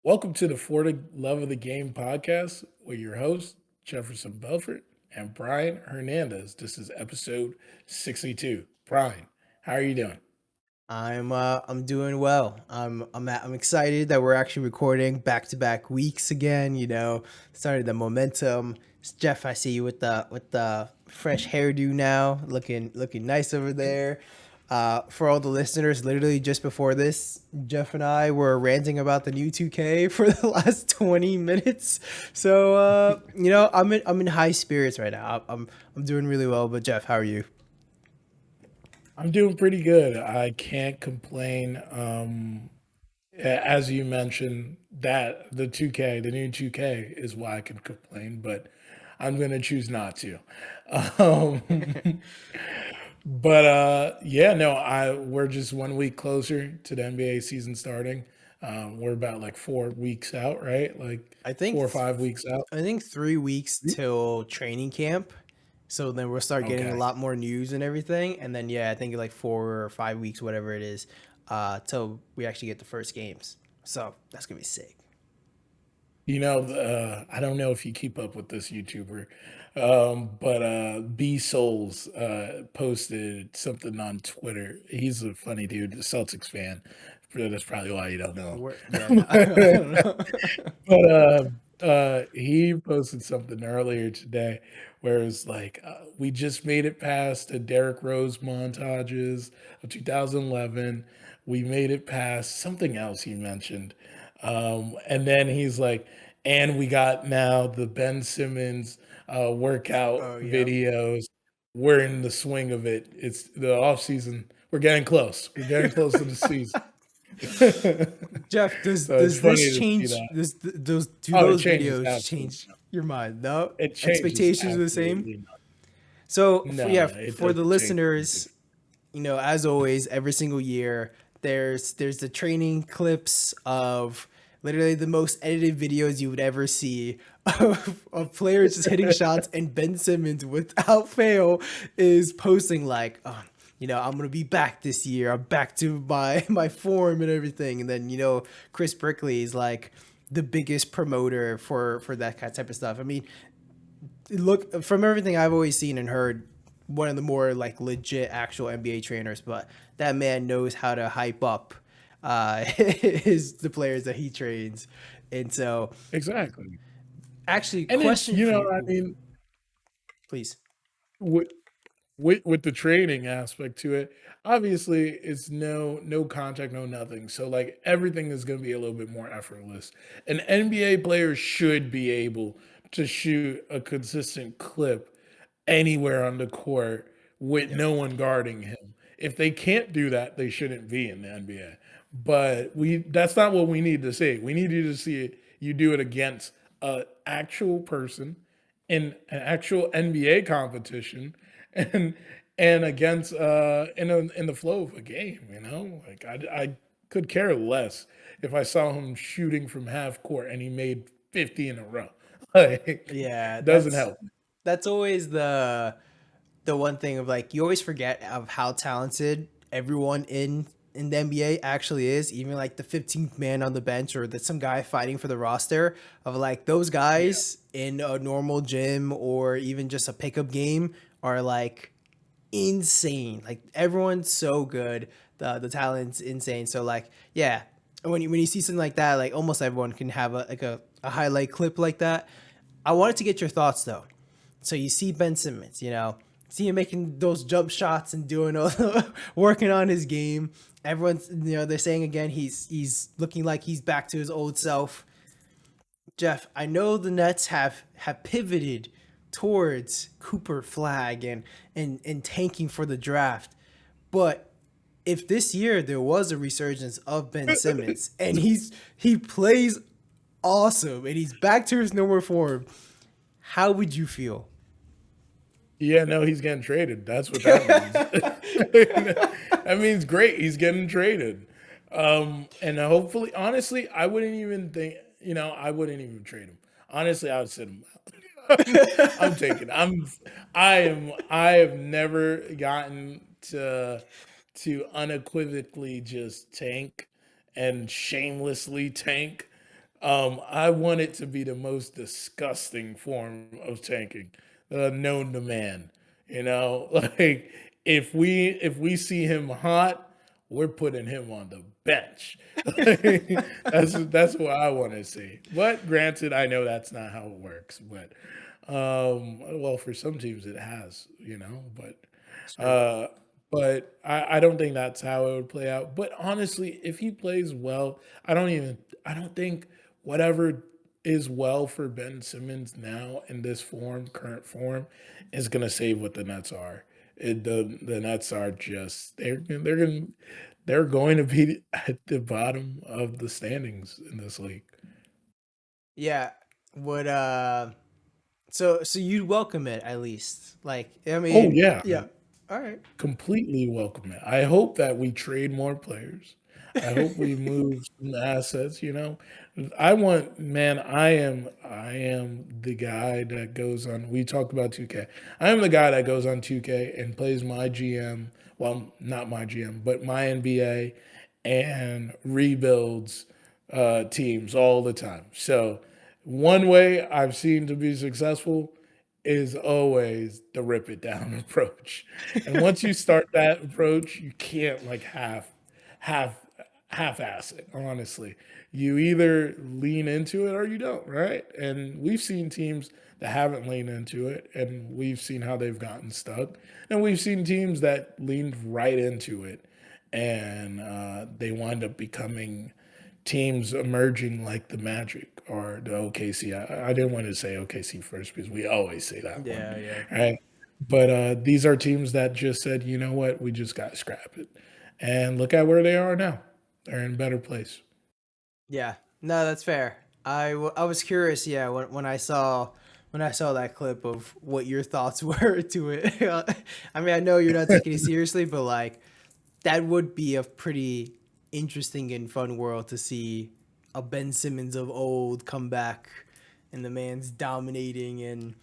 Welcome to the For the Love of the Game podcast with your host, Jefferson Belfort and Brian Hernandez. This is episode 62. Brian, how are you doing? I'm doing well. I'm excited that we're actually recording back to back weeks again. Started the momentum. Jeff, I see you with the fresh hairdo now, looking nice over there. For all the listeners, literally just before this, Jeff and I were ranting about the new 2K for the last 20 minutes. So I'm in high spirits right now. I'm doing really well. But Jeff, how are you? I'm doing pretty good. I can't complain. As you mentioned, that the 2K, the new 2K is why I can complain, but I'm going to choose not to. Um, But yeah, no, I we're just 1 week closer to the NBA season starting. We're about like 4 weeks out, right? Like I think 4 or 5 weeks out. I think 3 weeks till training camp. So then we'll start getting a Okay. lot more news and everything. And then I think like 4 or 5 weeks, whatever it is, till we actually get the first games. So that's gonna be sick. I don't know if you keep up with this YouTuber, but B Souls posted something on Twitter. He's a funny dude, a Celtics fan. That's probably why you don't know Yeah, no, I him. don't know. But he posted something earlier today where it's like, we just made it past the Derrick Rose montages of 2011. We made it past something else he mentioned. And then he's like, and we got now the Ben Simmons workout Oh yeah, videos. We're in the swing of it. It's the off season. We're getting close. We're getting close to the season. Jeff, does So it's does funny this to see change? that. This those do Oh, it those changes videos absolutely change not. your mind? No, It changes expectations are the same. absolutely not. So No, it for the doesn't change anything. listeners, as always, every single year, there's the training clips of literally the most edited videos you would ever see of players just hitting shots, and Ben Simmons, without fail, is posting like, I'm gonna be back this year. I'm back to my form and everything. And then Chris Brickley is like the biggest promoter for that kind of type of stuff. I mean, look, from everything I've always seen and heard, one of the more like legit actual NBA trainers, but that man knows how to hype up his the players that he trains. And so, Exactly. actually, And it's, question for you, I ooh, mean, please. with with the training aspect to it, obviously it's no contact, no nothing. So like everything is gonna be a little bit more effortless. An NBA player should be able to shoot a consistent clip anywhere on the court with Yep. no one guarding him. If they can't do that, they shouldn't be in the NBA. But we that's not what we need to see. We need you to see it, you do it against an actual person in an actual NBA competition and against in the flow of a game, Like I could care less if I saw him shooting from half court and he made 50 in a row. Like Yeah, doesn't that's help. that's always the one thing of like you always forget of how talented everyone in the NBA actually is. Even like the 15th man on the bench or that some guy fighting for the roster of like those Yeah. guys in a normal gym or even just a pickup game are like insane. Like everyone's so good. The talent's insane. So like yeah, when you see something like that, like almost everyone can have a highlight clip like that. I wanted to get your thoughts though. So you see Ben Simmons, see him making those jump shots and doing all working on his game. Everyone's they're saying again he's looking like he's back to his old self. Jeff, I know the Nets have pivoted towards Cooper Flag and tanking for the draft, but if this year there was a resurgence of Ben Simmons and he plays awesome and he's back to his normal form, how would you feel? Yeah, no, he's getting traded. That's what that means. That means great. He's getting traded. And hopefully, honestly, I wouldn't even think, I wouldn't even trade him. Honestly, I would sit him out. I'm taking. I have never gotten to unequivocally just tank and shamelessly tank. I want it to be the most disgusting form of tanking known to man. You know, like if we see him hot, we're putting him on the bench. That's what I want to see. But granted, I know that's not how it works. But well, for some teams it has, It's true. uh, but I don't think that's how it would play out. But honestly, if he plays well, I don't think whatever is well for Ben Simmons now in this current form, is gonna save what the Nets are. The Nets are just they're going to be at the bottom of the standings in this league. Yeah. Would so you'd welcome it at least. Like, I Oh mean, yeah, yeah. All right. completely welcome it. I hope that we trade more players. I hope we move some assets, you know. I am the guy that goes on we talked about 2K. I am the guy that goes on 2K and plays my GM, well, not my GM, but my NBA and rebuilds teams all the time. So one way I've seen to be successful is always the rip it down approach. And once you start that approach, you can't like half half-ass it, honestly. You either lean into it or you don't, right? And we've seen teams that haven't leaned into it, and we've seen how they've gotten stuck. And we've seen teams that leaned right into it, and they wind up becoming teams emerging like the Magic or the OKC. I didn't want to say OKC first because we always say that one, Yeah, yeah. right? But these are teams that just said, you know what, we just got to scrap it. And look at where they are now. They're in a better place. Yeah. No, that's fair. I was curious, yeah, when I saw that clip of what your thoughts were to it. I mean, I know you're not taking it seriously, but like that would be a pretty interesting and fun world to see a Ben Simmons of old come back and the man's dominating. And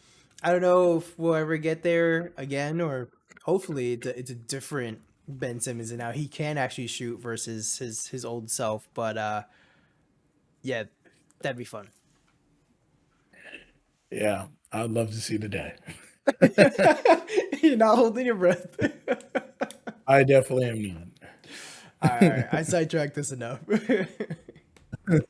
I don't know if we'll ever get there again, or hopefully it's a different Ben Simmons and now he can actually shoot versus his old self. But yeah, that'd be fun. Yeah, I'd love to see the day. You're not holding your breath. I definitely am All right, I sidetracked this enough. not.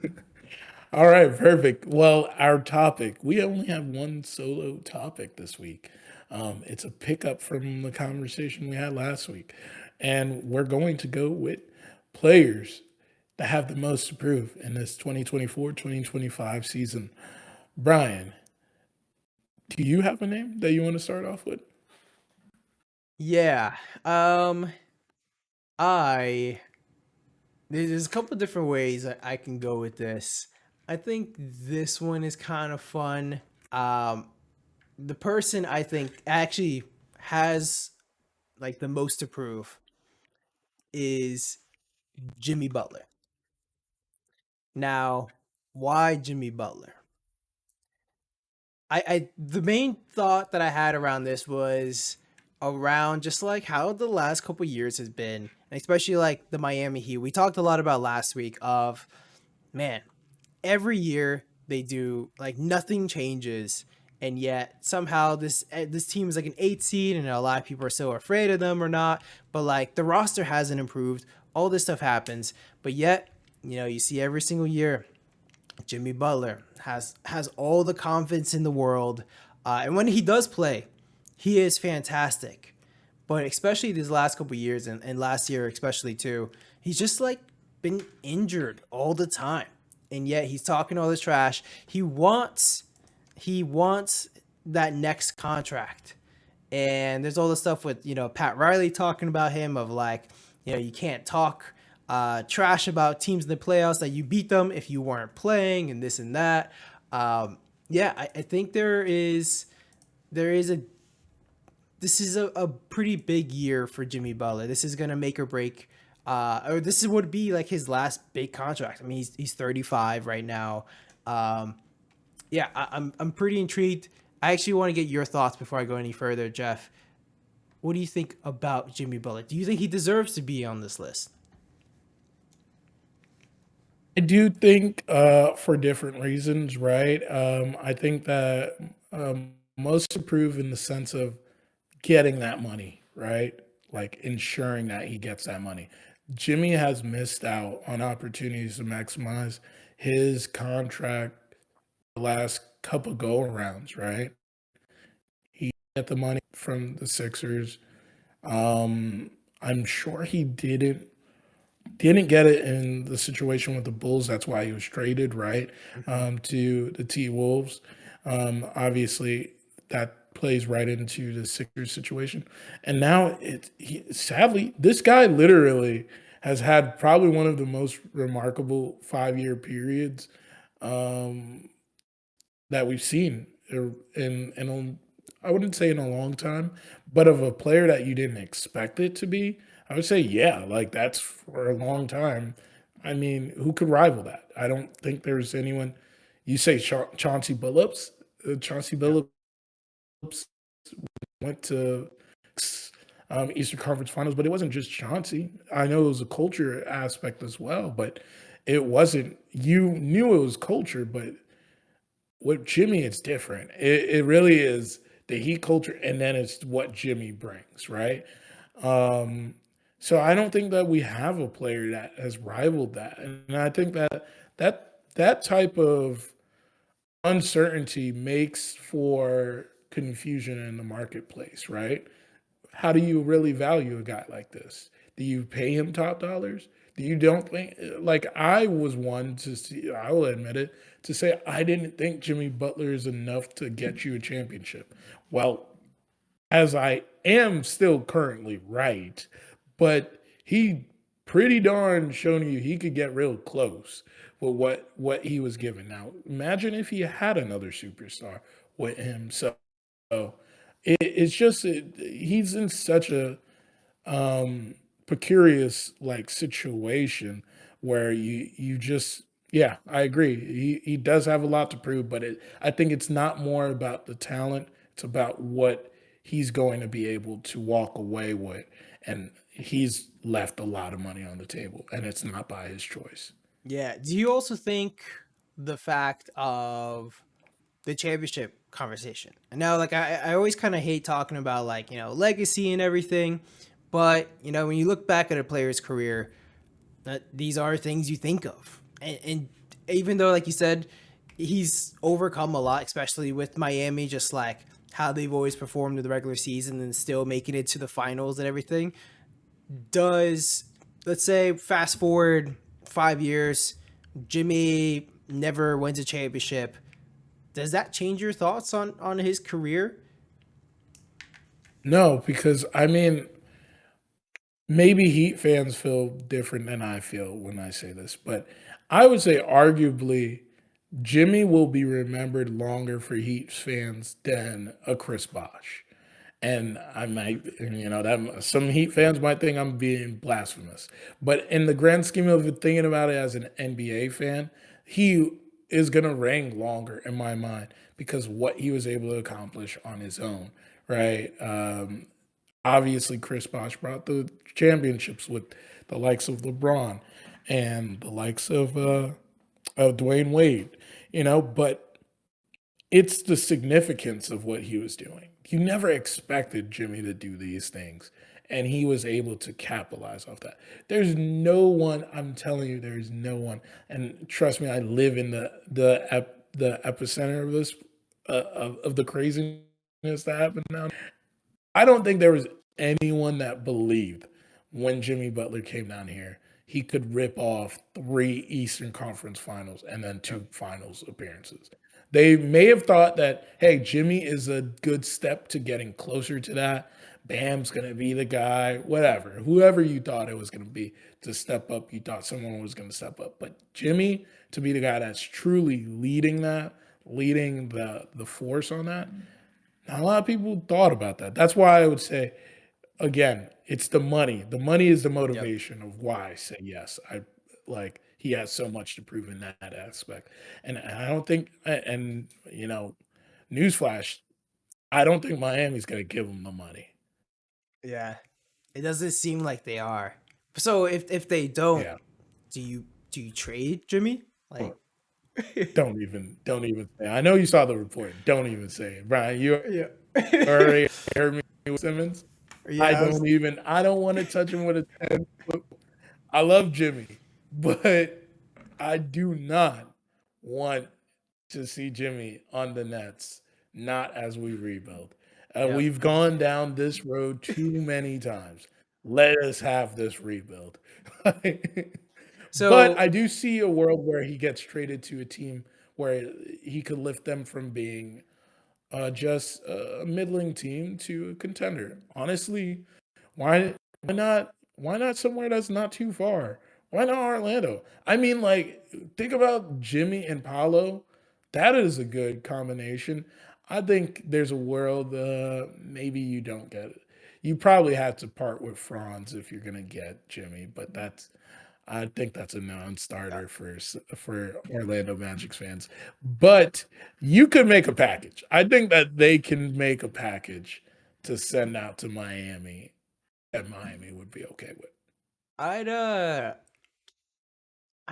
All right, perfect. Well, our topic, we only have one solo topic this week. It's a pickup from the conversation we had last week. And we're going to go with players that have the most to prove in this 2024-2025 season. Brian, do you have a name that you want to start off with? Yeah. Um I there's a couple different ways I can go with this. I think this one is kind of fun. Um the person I think actually has like the most to prove is Jimmy Butler. Now, why Jimmy Butler? I the main thought that I had around this was around just like how the last couple years has been, and especially like the Miami Heat. We talked a lot about last week of man, every year they do like nothing changes, and yet somehow this team is like an 8 seed, and a lot of people are so afraid of them or not. But like the roster hasn't improved, all this stuff happens, but yet you see every single year Jimmy Butler has all the confidence in the world, and when he does play, he is fantastic. But especially these last couple years, and last year especially too, he's just like been injured all the time, and yet he's talking all this trash. He wants that next contract, and there's all this stuff with Pat Riley talking about him of like you can't talk trash about teams in the playoffs that you beat them if you weren't playing and this and that. Yeah, I think there is a this is a pretty big year for Jimmy Butler. This is gonna make or break. Or this would be like his last big contract. I mean, he's 35 right now. Um, yeah, I'm pretty intrigued. I actually want to get your thoughts before I go any further, Jeff. What do you think about Jimmy Butler? Do you think he deserves to be on this list? I do think for different reasons, right? I think that most improve in the sense of getting that money, right? Like ensuring that he gets that money. Jimmy has missed out on opportunities to maximize his contract the last couple go arounds, right? He got the money from the Sixers. Um, I'm sure he didn't get it in the situation with the Bulls. That's why he was traded, right, Mhm. to the T Wolves. Obviously, that plays right into the Sixers situation. And now, sadly, this guy literally has had probably one of the most remarkable 5 year periods um, that we've seen I wouldn't say in a long time, but of a player that you didn't expect it to be. I would say, yeah, like that's for a long time. I mean, who could rival that? I don't think there's anyone. You say Chauncey Billups. Chauncey Yep. Billups went to Eastern Conference Finals, but it wasn't just Chauncey. I know it was a culture aspect as well, but it wasn't. You knew it was culture, but with Jimmy, it's different. It really is the Heat culture, and then it's what Jimmy brings, right? Um, so I don't think that we have a player that has rivaled that, and I think that type of uncertainty makes for confusion in the marketplace, right? How do you really value a guy like this? Do you pay him top dollars? Do you don't think like I was one to see, I will admit it, to say I didn't think Jimmy Butler is enough to get you a championship. Well, as I am still currently right, but he pretty darn shown you he could get real close with what he was given. Now, imagine if he had another superstar with him. So it's just he's in such a um precarious like situation where you just yeah, I agree. He does have a lot to prove, but I think it's not more about the talent, it's about what he's going to be able to walk away with, and he's left a lot of money on the table and it's not by his choice. Yeah. Do you also think the fact of the championship conversation? And now, like, I always kind of hate talking about, like, legacy and everything. But, when you look back at a player's career, that these are things you think of. And even though, like you said, he's overcome a lot, especially with Miami, just like how they've always performed in the regular season and still making it to the finals and everything. Does, let's say, fast forward 5 years, Jimmy never wins a championship. Does that change your thoughts on his career? No, because I mean, maybe Heat fans feel different than I feel when I say this, but I would say arguably Jimmy will be remembered longer for Heat fans than a Chris Bosh. And I might, that some Heat fans might think I'm being blasphemous, but in the grand scheme of it, thinking about it as an NBA fan, he is gonna reign longer in my mind because what he was able to accomplish on his own, right? Obviously, Chris Bosh brought the championships with the likes of LeBron and the likes of Dwayne Wade, but it's the significance of what he was doing. You never expected Jimmy to do these things, and he was able to capitalize off that. There's no one, I'm telling you, there's no one, and trust me, I live in the epicenter of this of the craziness that happened now. I don't think there was anyone that believed when Jimmy Butler came down here he could rip off 3 Eastern Conference Finals and then Yep. 2 finals appearances. They may have thought that, hey, Jimmy is a good step to getting closer to that. Bam's going to be the guy, whatever. Whoever you thought it was going to be to step up, you thought someone was going to step up. But Jimmy, to be the guy that's truly leading that, leading the force on that, not a lot of people thought about that. That's why I would say, again, it's the money. The money is the Yep. motivation of why I say yes. I like he has so much to prove in that aspect, and I don't think. And newsflash, I don't think Miami's going to give him the money. Yeah. It doesn't seem like they are. So if they don't, Yeah. do you do you trade Jimmy? Like, Don't even say. I know you saw the report. Don't even say it, Brian. You yeah, already heard me with Simmons. yeah. I don't want to touch him with a 10-foot. I love Jimmy, but I do not want to see Jimmy on the Nets, not as we rebuild. Yep. We've gone down this road too many times. Let us have this rebuild. But So I do see a world where he gets traded to a team where he could lift them from being just a middling team to a contender. Honestly, why not? Why not somewhere that's not too far? Why not Orlando? I mean, like, think about Jimmy and Paolo. That is a good combination. I think there's a world maybe you don't get it. You probably have to part with Franz if you're gonna get Jimmy, but I think that's a non-starter for Orlando Magic's fans. But you could make a package. I think that they can make a package to send out to Miami that Miami would be okay with. I'd I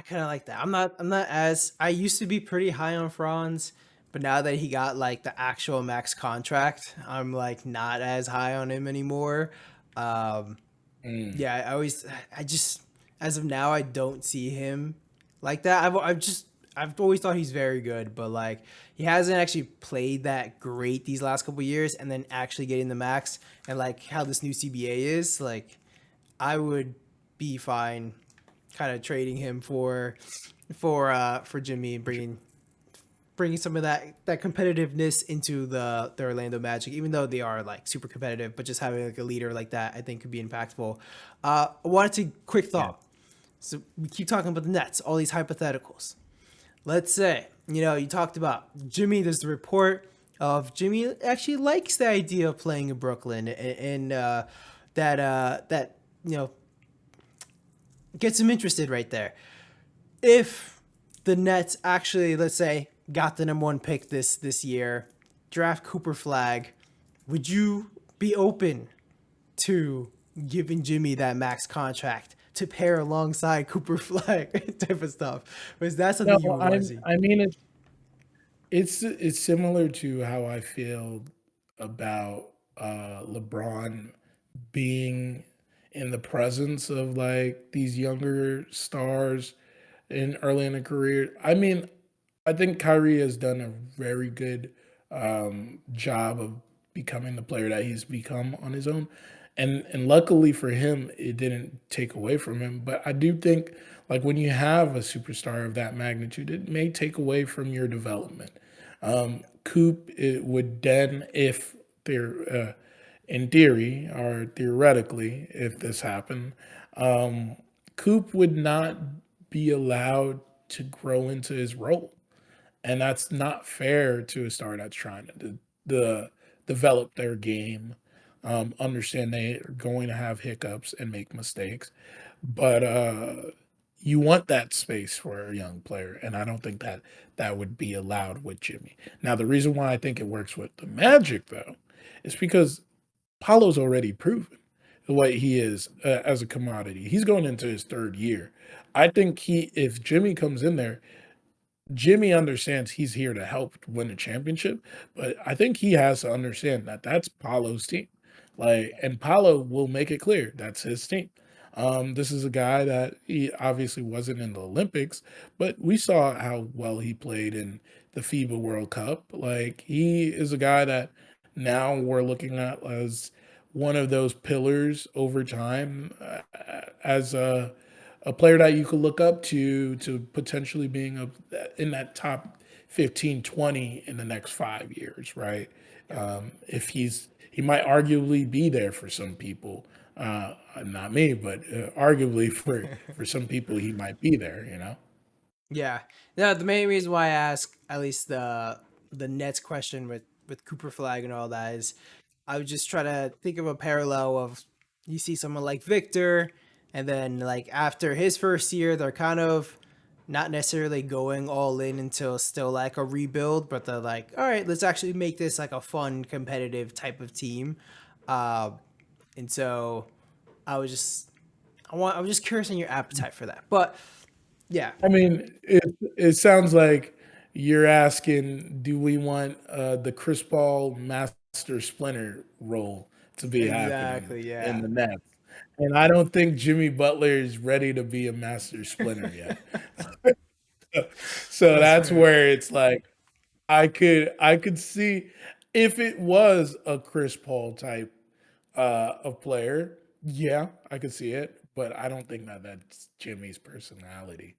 kind of like that. I'm not as I used to be pretty high on Franz, but now that he got like the actual max contract, I'm like not as high on him anymore. Um, Mm, yeah, I just as of now I don't see him like that. I've always thought he's very good, but like he hasn't actually played that great these last couple years, and then actually getting the max and like how this new CBA is like, I would be fine kind of trading him for Jimmy and bringing some of that competitiveness into the Orlando Magic, even though they are like super competitive, but just having like a leader like that, I think could be impactful. I wanted to quick yeah, thought. So we keep talking about the Nets, all these hypotheticals. Let's say, you talked about Jimmy. There's the report of Jimmy actually likes the idea of playing in Brooklyn, and that gets him interested right there. If the Nets actually, let's say, got the number one pick this year, draft Cooper Flag, would you be open to giving Jimmy that max contract to pair alongside Cooper Flag type of stuff? Was that no, something you would want to I'm. see? I mean, it's similar to how I feel about LeBron being in the presence of like these younger stars in early in a career. I mean, I think Kyrie has done a very good job of becoming the player that he's become on his own, and luckily for him, it didn't take away from him. But I do think like when you have a superstar of that magnitude, it may take away from your development. Coop it would then, if they're in theory or theoretically, if this happened, um, Coop would not be allowed to grow into his role, and that's not fair to a star that's trying to develop their game. Understand they are going to have hiccups and make mistakes, but you want that space for a young player, and I don't think that that would be allowed with Jimmy. Now, the reason why I think it works with the Magic, though, is because Paulo's already proven what he is as a commodity. He's going into his third year. I think if Jimmy comes in there, Jimmy understands he's here to help win a championship, but I think he has to understand that that's Paulo's team. Like, and Paulo will make it clear that's his team. This is a guy that he obviously wasn't in the Olympics, but we saw how well he played in the FIBA World Cup. Like, he is a guy that now we're looking at as one of those pillars over time as a player that you could look up to potentially being in that top 15, 20 in the next 5 years, right? Yep. If he might arguably be there for some people, not me, but arguably for some people he might be there, you know. Yeah. No, the main reason why I ask at least the Nets question with Cooper Flag and all that is I would just try to think of a parallel of you see someone like Victor, and then like after his first year, they're kind of not necessarily going all in until still like a rebuild, but they're like, all right, let's actually make this like a fun, competitive type of team. Uh, and so I was just I was just curious on your appetite for that. But Yeah, I mean, it sounds like you're asking, do we want the Chris Paul Master Splinter role to be happening exactly. in Yeah, the Nets? And I don't think Jimmy Butler is ready to be a Master Splinter yet. So that's that's fair. where it's like I could see if it was a Chris Paul type of player, yeah, I could see it, but I don't think that that's Jimmy's personality,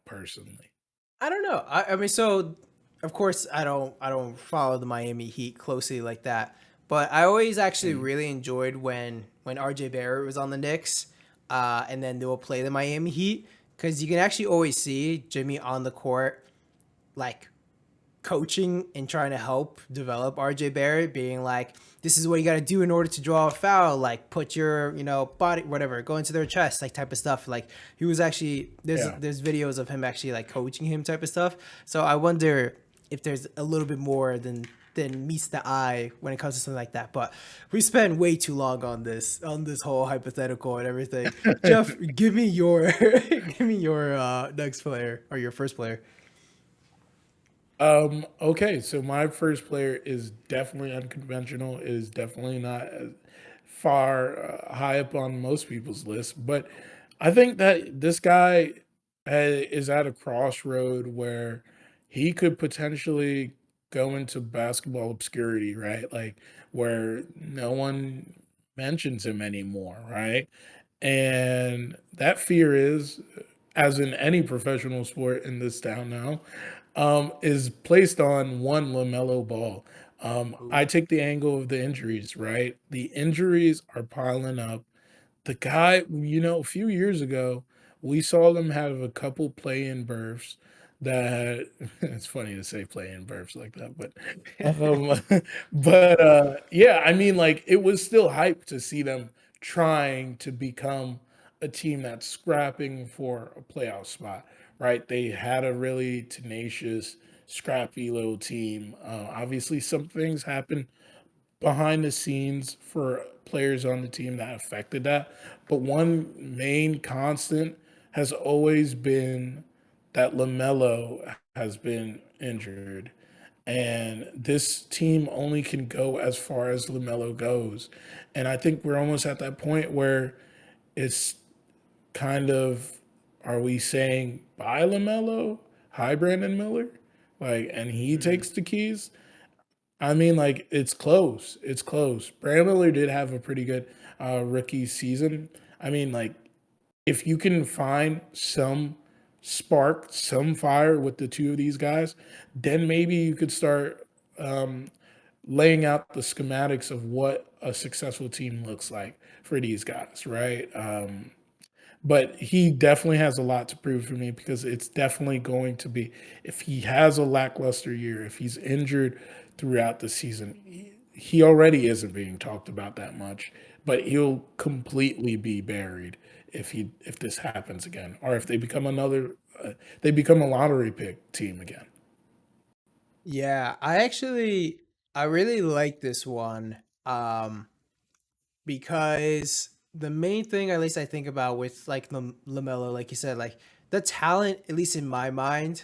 personally. I don't know. I mean, so of course I don't follow the Miami Heat closely like that, but I always actually Mm, really enjoyed when RJ Barrett was on the Knicks, and then they will play the Miami Heat because you can actually always see Jimmy on the court, like coaching and trying to help develop RJ Barrett, being like, this is what you got to do in order to draw a foul, like put your, body, whatever, go into their chest, like type of stuff. Like he was actually, yeah. there's videos of him actually like coaching him type of stuff. So I wonder if there's a little bit more than meets the eye when it comes to something like that. But we spent way too long on this whole hypothetical and everything. Jeff, give me your give me your next player or your first player. Okay, so my first player is definitely unconventional. It is definitely not as far high up on most people's list, but I think that this guy is at a crossroad where he could potentially go into basketball obscurity, right? Like where no one mentions him anymore, right? And that fear is, as in any professional sport in this town now, is placed on one LaMelo Ball. I take the angle of the injuries, right? The injuries are piling up. The guy, a few years ago, we saw them have a couple play-in berths that it's funny to say play-in berths like that, but um yeah, I mean like it was still hype to see them trying to become a team that's scrapping for a playoff spot, right? They had a really tenacious, scrappy little team. Obviously some things happened behind the scenes for players on the team that affected that. But one main constant has always been that LaMelo has been injured. And this team only can go as far as LaMelo goes. And I think we're almost at that point where it's kind of, are we saying bye LaMelo? Hi Brandon Miller? Like, and he Mhm. takes the keys? I mean, like it's close. It's close. Brad Miller did have a pretty good rookie season. I mean, like if you can find some spark, some fire with the two of these guys, then maybe you could start um, laying out the schematics of what a successful team looks like for these guys, right? But he definitely has a lot to prove for me because it's definitely going to be, if he has a lackluster year, if he's injured throughout the season, he already isn't being talked about that much, but he'll completely be buried if this happens again, or if they become they become a lottery pick team again. Yeah, I really like this one. Um because the main thing at least I think about with like Lamelo, like you said, like the talent, at least in my mind,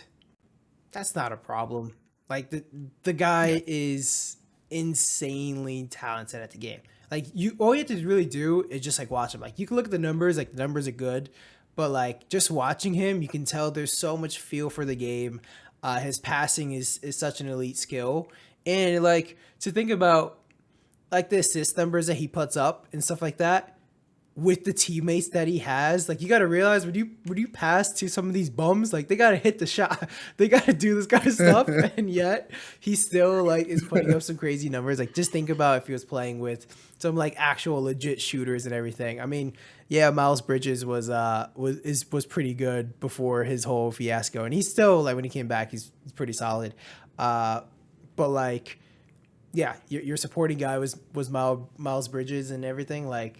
that's not a problem. Like the Yeah, guy is insanely talented at the game. Like you, all you have to really do is just like watch him. Like you can look at the numbers, like the numbers are good, but like just watching him, you can tell there's so much feel for the game. His passing is such an elite skill, and like to think about like the assist numbers that he puts up and stuff like that with the teammates that he has. Like you got to realize when you pass to some of these bums, like they got to hit the shot, they got to do this kind of stuff, and yet he still like is putting up some crazy numbers. Like just think about if he was playing with some like actual legit shooters and everything. I mean, yeah, Miles Bridges was pretty good before his whole fiasco, and he's still like when he came back, he's pretty solid. Uh, but like yeah, your supporting guy was Miles Bridges and everything. Like,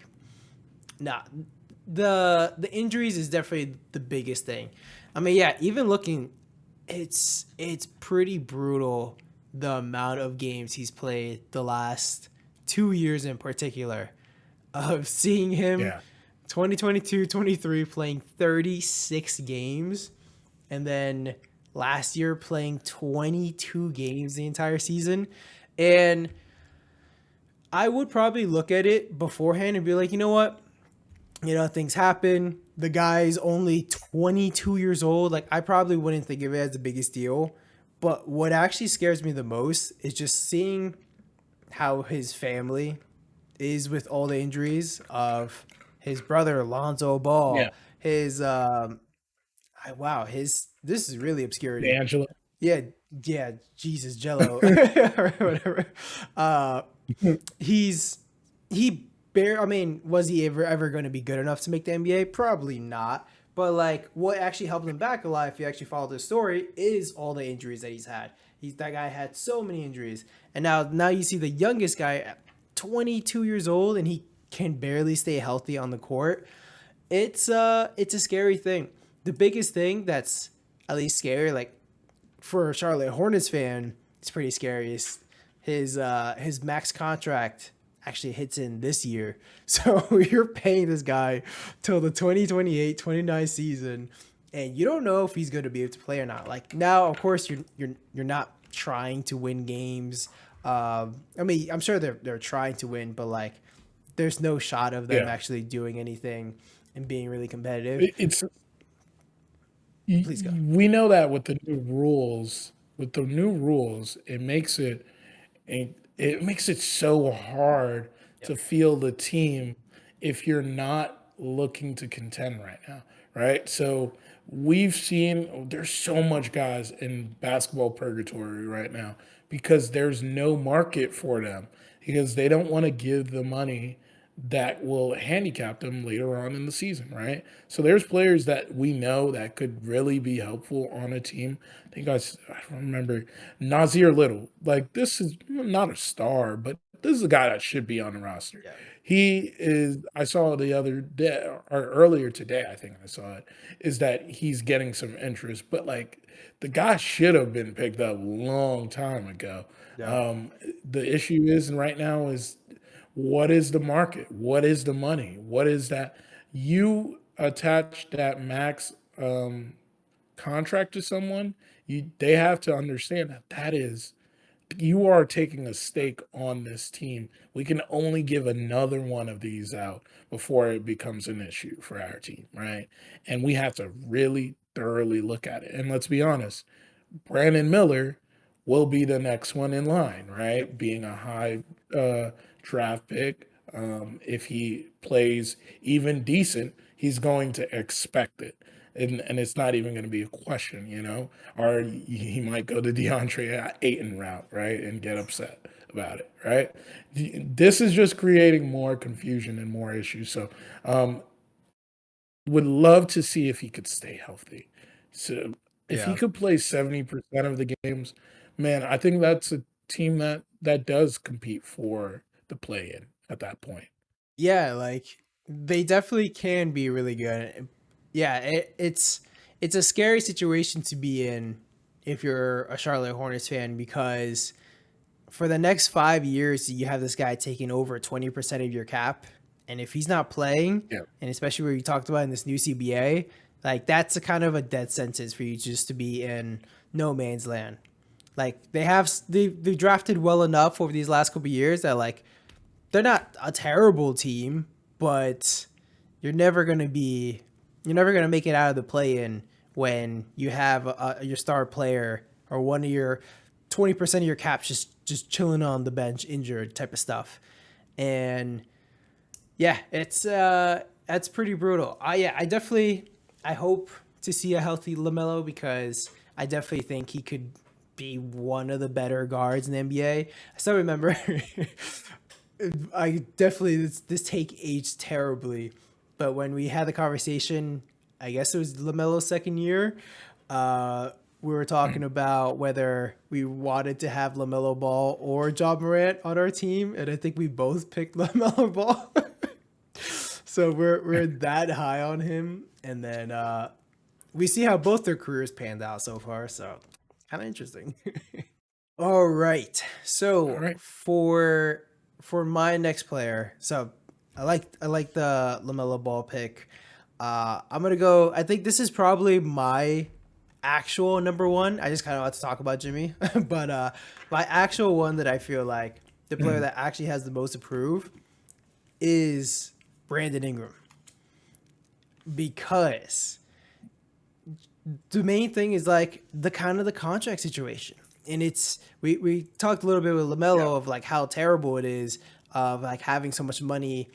nah, the injuries is definitely the biggest thing. I mean, yeah, even looking, it's pretty brutal the amount of games he's played the last 2 years in particular of seeing him yeah, 2022-23 playing 36 games, and then last year playing 22 games the entire season. And I would probably look at it beforehand and be like, you know what? Things happen. The guy's only 22 years old. Like, I probably wouldn't think of it as the biggest deal. But what actually scares me the most is just seeing how his family is with all the injuries of his brother Alonzo Yeah, Ball. His wow, his this is really obscurity. D'Angelo. Yeah, yeah, Jesus Jello or whatever. Uh he's he bare I mean, was he ever going to be good enough to make the NBA? Probably not. But like what actually helped him back a lot if you actually follow the story is all the injuries that he's had. That guy had so many injuries. And now you see the youngest guy at 22 years old and he can barely stay healthy on the court. It's a scary thing. The biggest thing that's at least scary, like for a Charlotte Hornets fan, it's pretty scary. Is his max contract actually hits in this year. So you're paying this guy till the 2028-29 season and you don't know if he's going to be able to play or not. Like now, of course, you're not trying to win games. I mean, I'm sure they're trying to win, but like there's no shot of them Yeah, actually doing anything and being really competitive. it's Please go. we know that with the new rules, it makes it so hard Yep. to feel the team if you're not looking to contend right now, right? So we've seen there's so much guys in basketball purgatory right now because there's no market for them because they don't want to give the money that will handicap them later on in the season, right? So there's players that we know that could really be helpful on a team. I remember Nazir Little. Like this is not a star, but this is a guy that should be on the roster. Yeah. He is. I saw the other day or earlier today. I think I saw it. Is that he's getting some interest, but like the guy should have been picked up a long time ago. Yeah. Um, the issue is right now is what is the market? What is the money? What is that? You attach that max contract to someone, they have to understand that that is you are taking a stake on this team. We can only give another one of these out before it becomes an issue for our team, right? And we have to really thoroughly look at it. And let's be honest, Brandon Miller will be the next one in line, Yep. right? Being a high uh, draft pick. If he plays even decent, he's going to expect it. And it's not even going to be a question, you know? Or he might go to DeAndre Ayton route, right? And get upset about it, right? This is just creating more confusion and more issues. So would love to see if he could stay healthy. So if he Yeah. could play 70% of the games, man, I think that's a team that does compete for the play in at that point. Yeah, like they definitely can be really good. Yeah, it's a scary situation to be in if you're a Charlotte Hornets fan because for the next 5 years you have this guy taking over 20% of your cap, and if he's not playing, Yeah. and especially where you talked about in this new CBA, like that's a kind of a death sentence for you just to be in no man's land. Like they drafted well enough over these last couple of years that like they're not a terrible team, but you're never gonna be you're never gonna make it out of the play in when you have your star player or one of your 20% of your caps just chilling on the bench injured type of stuff. And yeah, it's that's pretty brutal. I definitely I hope to see a healthy LaMelo because I definitely think he could be one of the better guards in the NBA. I still remember I definitely this take aged terribly, but when we had the conversation, I guess it was Lamelo's second year. We were talking about whether we wanted to have Lamelo Ball or John Morant on our team, and I think we both picked Lamelo Ball. So we're that high on him, and then we see how both their careers panned out so far. So kind of interesting. All right. All So right. for my next player, so I like the Lamelo Ball pick. I'm gonna go. I think this is probably my actual number one. I just kind of want to talk about Jimmy, but my actual one that I feel like the player Mm. that actually has the most to prove is Brandon Ingram, because the main thing is like the kind of the contract situation. And it's we talked a little bit with Yeah. Lamelo of like how terrible it is of like having so much money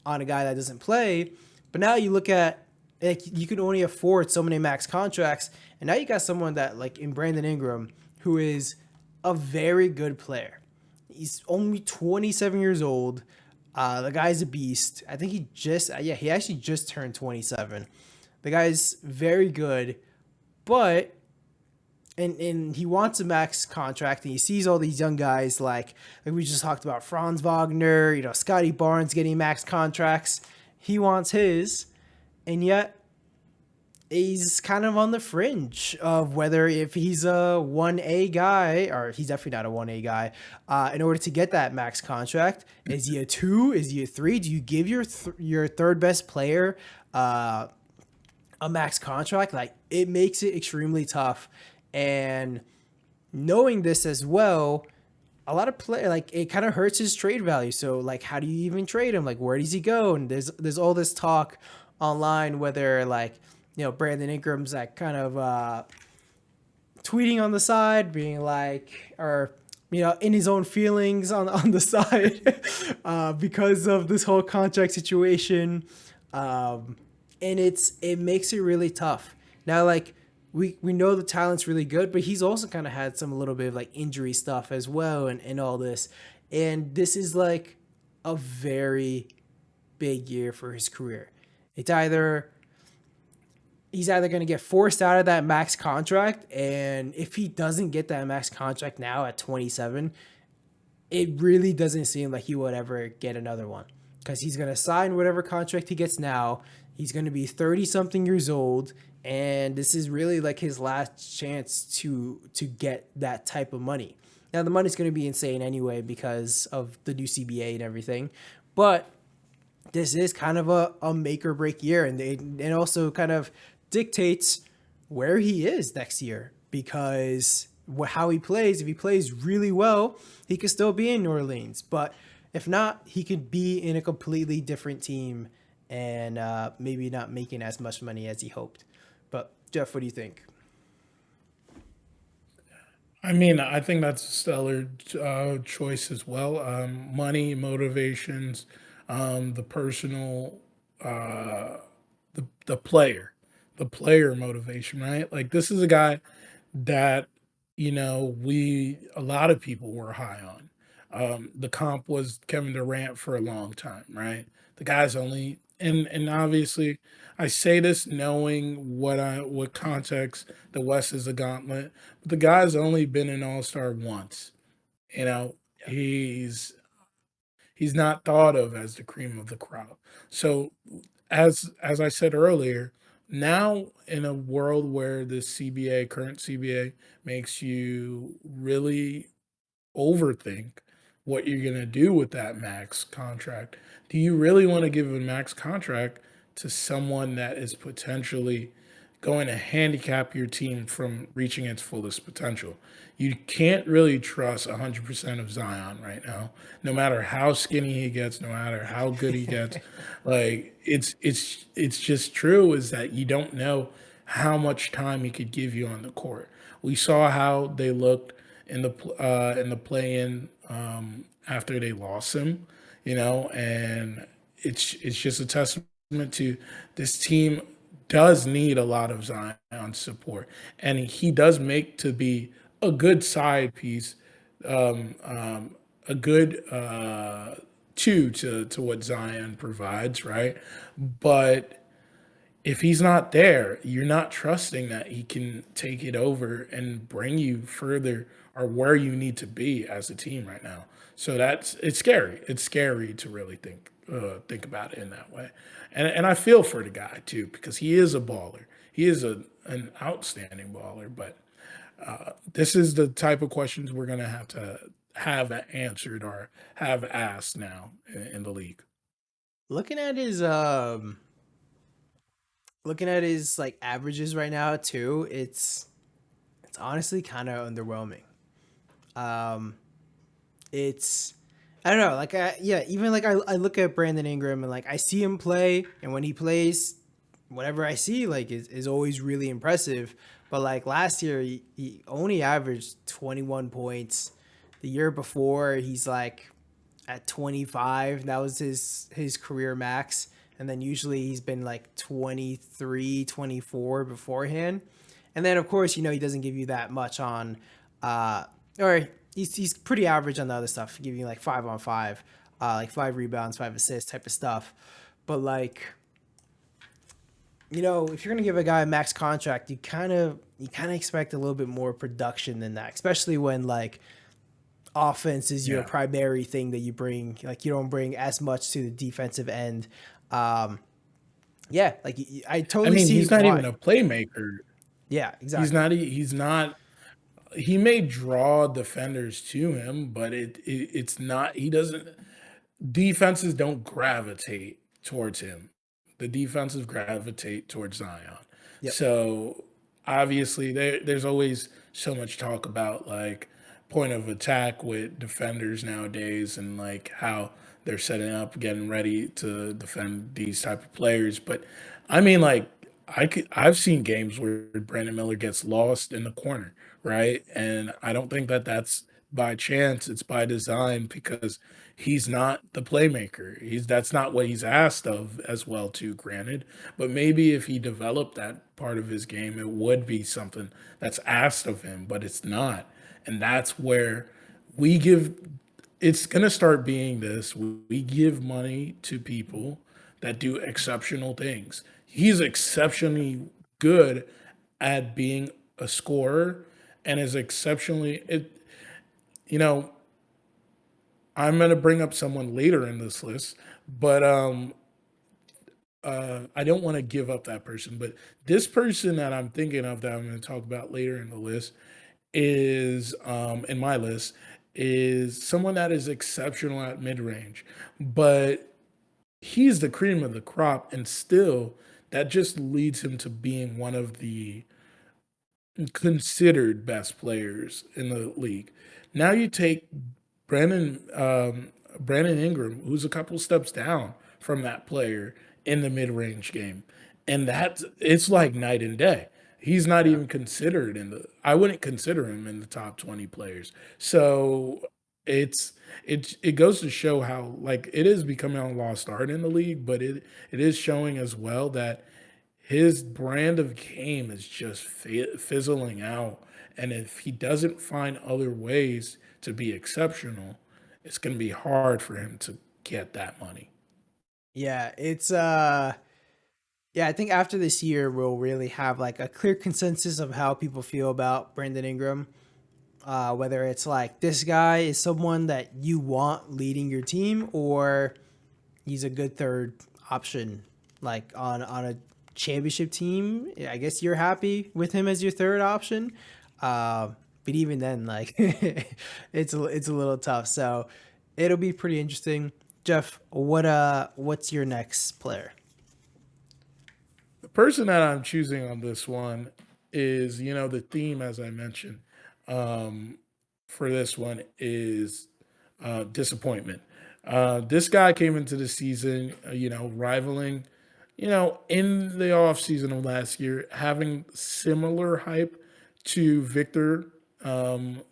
on a guy that doesn't play. But now you look at, like, you can only afford so many max contracts, and now you got someone that like in Brandon Ingram who is a very good player. He's only 27 years old. The guy's a beast. I think he actually just turned 27. The guy's very good, but and he wants a max contract, and he sees all these young guys like we just talked about, Franz Wagner, Scotty Barnes getting max contracts. He wants his, and yet he's kind of on the fringe of whether if he's a 1A guy, or he's definitely not a 1A guy. In order to get that max contract, is he a 2? Is he a 3? Do you give your third best player uh, a max contract? Like, it makes it extremely tough. And knowing this as well, a lot of play like it kind of hurts his trade value. So like, how do you even trade him? Like, where does he go? And there's all this talk online whether like, Brandon Ingram's like kind of tweeting on the side, being like, or in his own feelings on the side, because of this whole contract situation. And it makes it really tough. Now, like, we know the talent's really good, but he's also kind of had some a little bit of like injury stuff as well, and all this. And this is like a very big year for his career. It's either he's either going to get forced out of that max contract, and if he doesn't get that max contract now at 27, it really doesn't seem like he would ever get another one, because he's going to sign whatever contract he gets now. He's going to be 30 something years old, and this is really like his last chance to get that type of money. Now the money's going to be insane anyway because of the new CBA and everything, but this is kind of a make or break year, and it also kind of dictates where he is next year, because how he plays. If he plays really well, he could still be in New Orleans, but if not, he could be in a completely different team, and maybe not making as much money as he hoped. But Jeff, what do you think? I mean, I think that's a stellar choice as well. Money, motivations, the personal, uh, the player, the player motivation, right? Like, this is a guy that, we a lot of people were high on. The comp was Kevin Durant for a long time, right? The guy's only, and obviously I say this knowing what context the West is a gauntlet, but the guy's only been an all-star once. You know, Yeah. he's not thought of as the cream of the crop. So as I said earlier, now in a world where the CBA, current CBA, makes you really overthink what you're going to do with that max contract. Do you really want to give a max contract to someone that is potentially going to handicap your team from reaching its fullest potential? You can't really trust 100% of Zion right now, no matter how skinny he gets, no matter how good he gets. Like, it's just true is that you don't know how much time he could give you on the court. We saw how they looked in the play-in, after they lost him, and it's just a testament to this team does need a lot of Zion support, and he does make to be a good side piece, a good to what Zion provides, right? But if he's not there, you're not trusting that he can take it over and bring you further or where you need to be as a team right now. So it's scary. It's scary to really think about it in that way. And I feel for the guy too, because he is a baller. He is an outstanding baller. But this is the type of questions we're gonna have to have answered or have asked now in the league. Looking at his like averages right now too, it's honestly kind of underwhelming. Um, it's I don't know, like yeah, even like I look at Brandon Ingram and like I see him play, and when he plays, whatever I see like is always really impressive. But like last year, he only averaged 21 points. The year before, he's like at 25. That was his career max. And then usually he's been like 23, 24 beforehand. And then of course, he doesn't give you that much on uh or he's pretty average on the other stuff, giving you like 5 on 5, like 5 rebounds, 5 assists type of stuff. But like, if you're gonna give a guy a max contract, you kind of expect a little bit more production than that, especially when like offense is your Yeah. primary thing that you bring. Like you don't bring as much to the defensive end. Um, yeah, like I I totally mean, see he's not even why. a playmaker. Yeah, He's exactly. not. He's not. He may draw defenders to him, but it's not. He doesn't. Defenses don't gravitate towards him. The defenses gravitate towards Zion. Yep. So obviously, there's always so much talk about like point of attack with defenders nowadays, and like how they're setting up, getting ready to defend these type of players. But I mean, like I've seen games where Brandon Miller gets lost in the corner, right? And I don't think that that's by chance. It's by design because he's not the playmaker. That's not what he's asked of as well too, granted. But maybe if he developed that part of his game, it would be something that's asked of him, but it's not. And that's where we give it's going to start being this. We give money to people that do exceptional things. He's exceptionally good at being a scorer and is exceptionally you know I'm going to bring up someone later in this list, but I don't want to give up that person. But this person that I'm thinking of that I'm going to talk about later in the list is in my list is someone that is exceptional at mid range, but he's the cream of the crop, and still that just leads him to being one of the considered best players in the league. Now you take Brandon Brandon Ingram, who's a couple steps down from that player in the mid range game, and that's it's like night and day. He's not Yeah. even considered in the. I wouldn't consider him in the top 20 players. So it's it goes to show how like it is becoming a lost art in the league, but it is showing as well that his brand of game is just fizzling out. And if he doesn't find other ways to be exceptional, it's going to be hard for him to get that money. Yeah, it's yeah, I think after this year we'll really have like a clear consensus of how people feel about Brandon Ingram. Whether it's like this guy is someone that you want leading your team, or he's a good third option, like on a championship team. I guess you're happy with him as your third option, but even then, like it's a little tough. So it'll be pretty interesting. Jeff, what's your next player? The person that I'm choosing on this one is, the theme, as I mentioned, um, for this one is disappointment. This guy came into the season, rivaling, in the off season of last year, having similar hype to Victor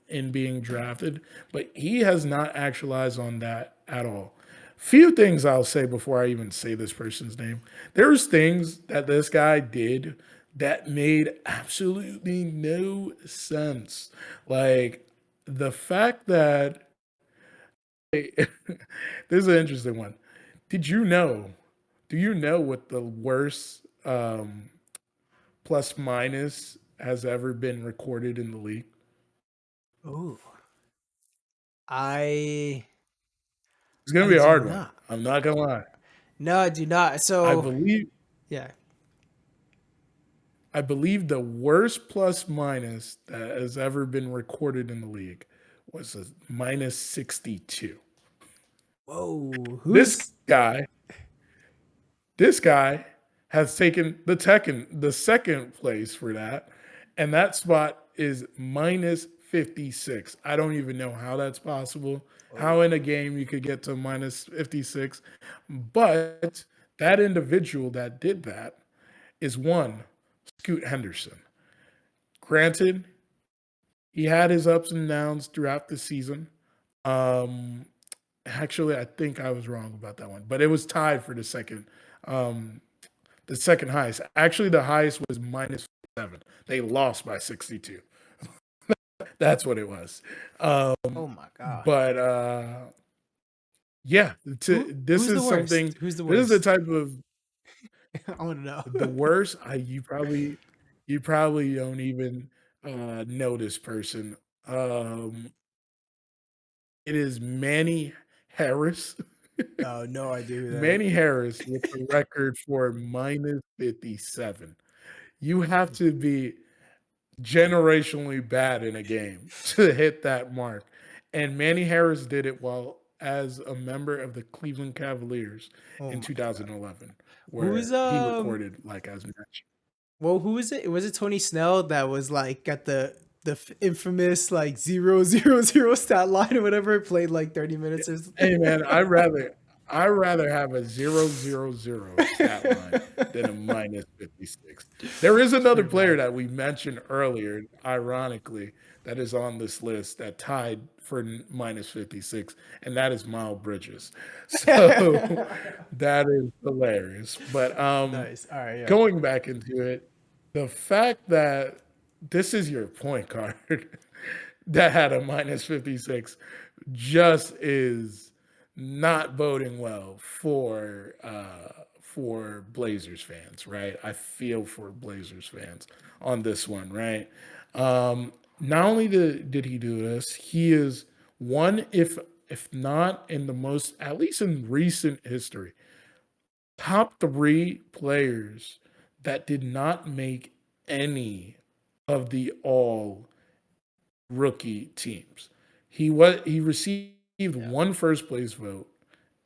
in being drafted, but he has not actualized on that at all. Few things I'll say before I even say this person's name. There's things that this guy did that made absolutely no sense. Like the fact that this is an interesting one. Did you know? Do you know what the worst plus minus has ever been recorded in the league? Ooh, I It's gonna I be a do hard one. not. I'm not gonna lie. No, I do not. I So believe yeah. I believe the worst plus minus that has ever been recorded in the league was a minus 62. Whoa, This who's guy This guy has taken the second place for that, and that spot is minus 56. I don't even know how that's possible. How in a Oh, game you could get to minus 56, but that individual that did that is one Scoot Henderson. Granted, he had his ups and downs throughout the season. Um, Actually, I think I was wrong about that one, but it was tied for um, the second highest. Actually, the highest was minus 7. They lost by 62. That's what it was. oh my god. But yeah, this Who's the is worst? something. Who's the This is the worst? type of I want to know. the worst. You probably don't even know this person. Um, it is Manny Harris. Oh, no idea who that is. Manny Harris with the record for minus 57. You have to be generationally bad in a game to hit that mark. And Manny Harris did it while as a member of the Cleveland Cavaliers Oh in my god. 2011, Who's where he recorded like as much. well, who is it? Was it Tony Snell that was like got the infamous like 000 stat line or whatever? Played like 30 minutes or something. Hey man, I rather have a 000 stat line than a minus 56. There is another Straight player back. that we mentioned earlier, ironically, that is on this list that tied for minus 56, and that is Miles Bridges. So that is hilarious. But Nice. All right. Yeah. going back into it, the fact that this is your point guard that had a minus 56 just is not boding well for Blazers fans, right? I feel for Blazers fans on this one, right? Not only did he do this, he is one, if not in the most, at least in recent history, top three players that did not make any of the all rookie teams. He received Yeah. one first place vote,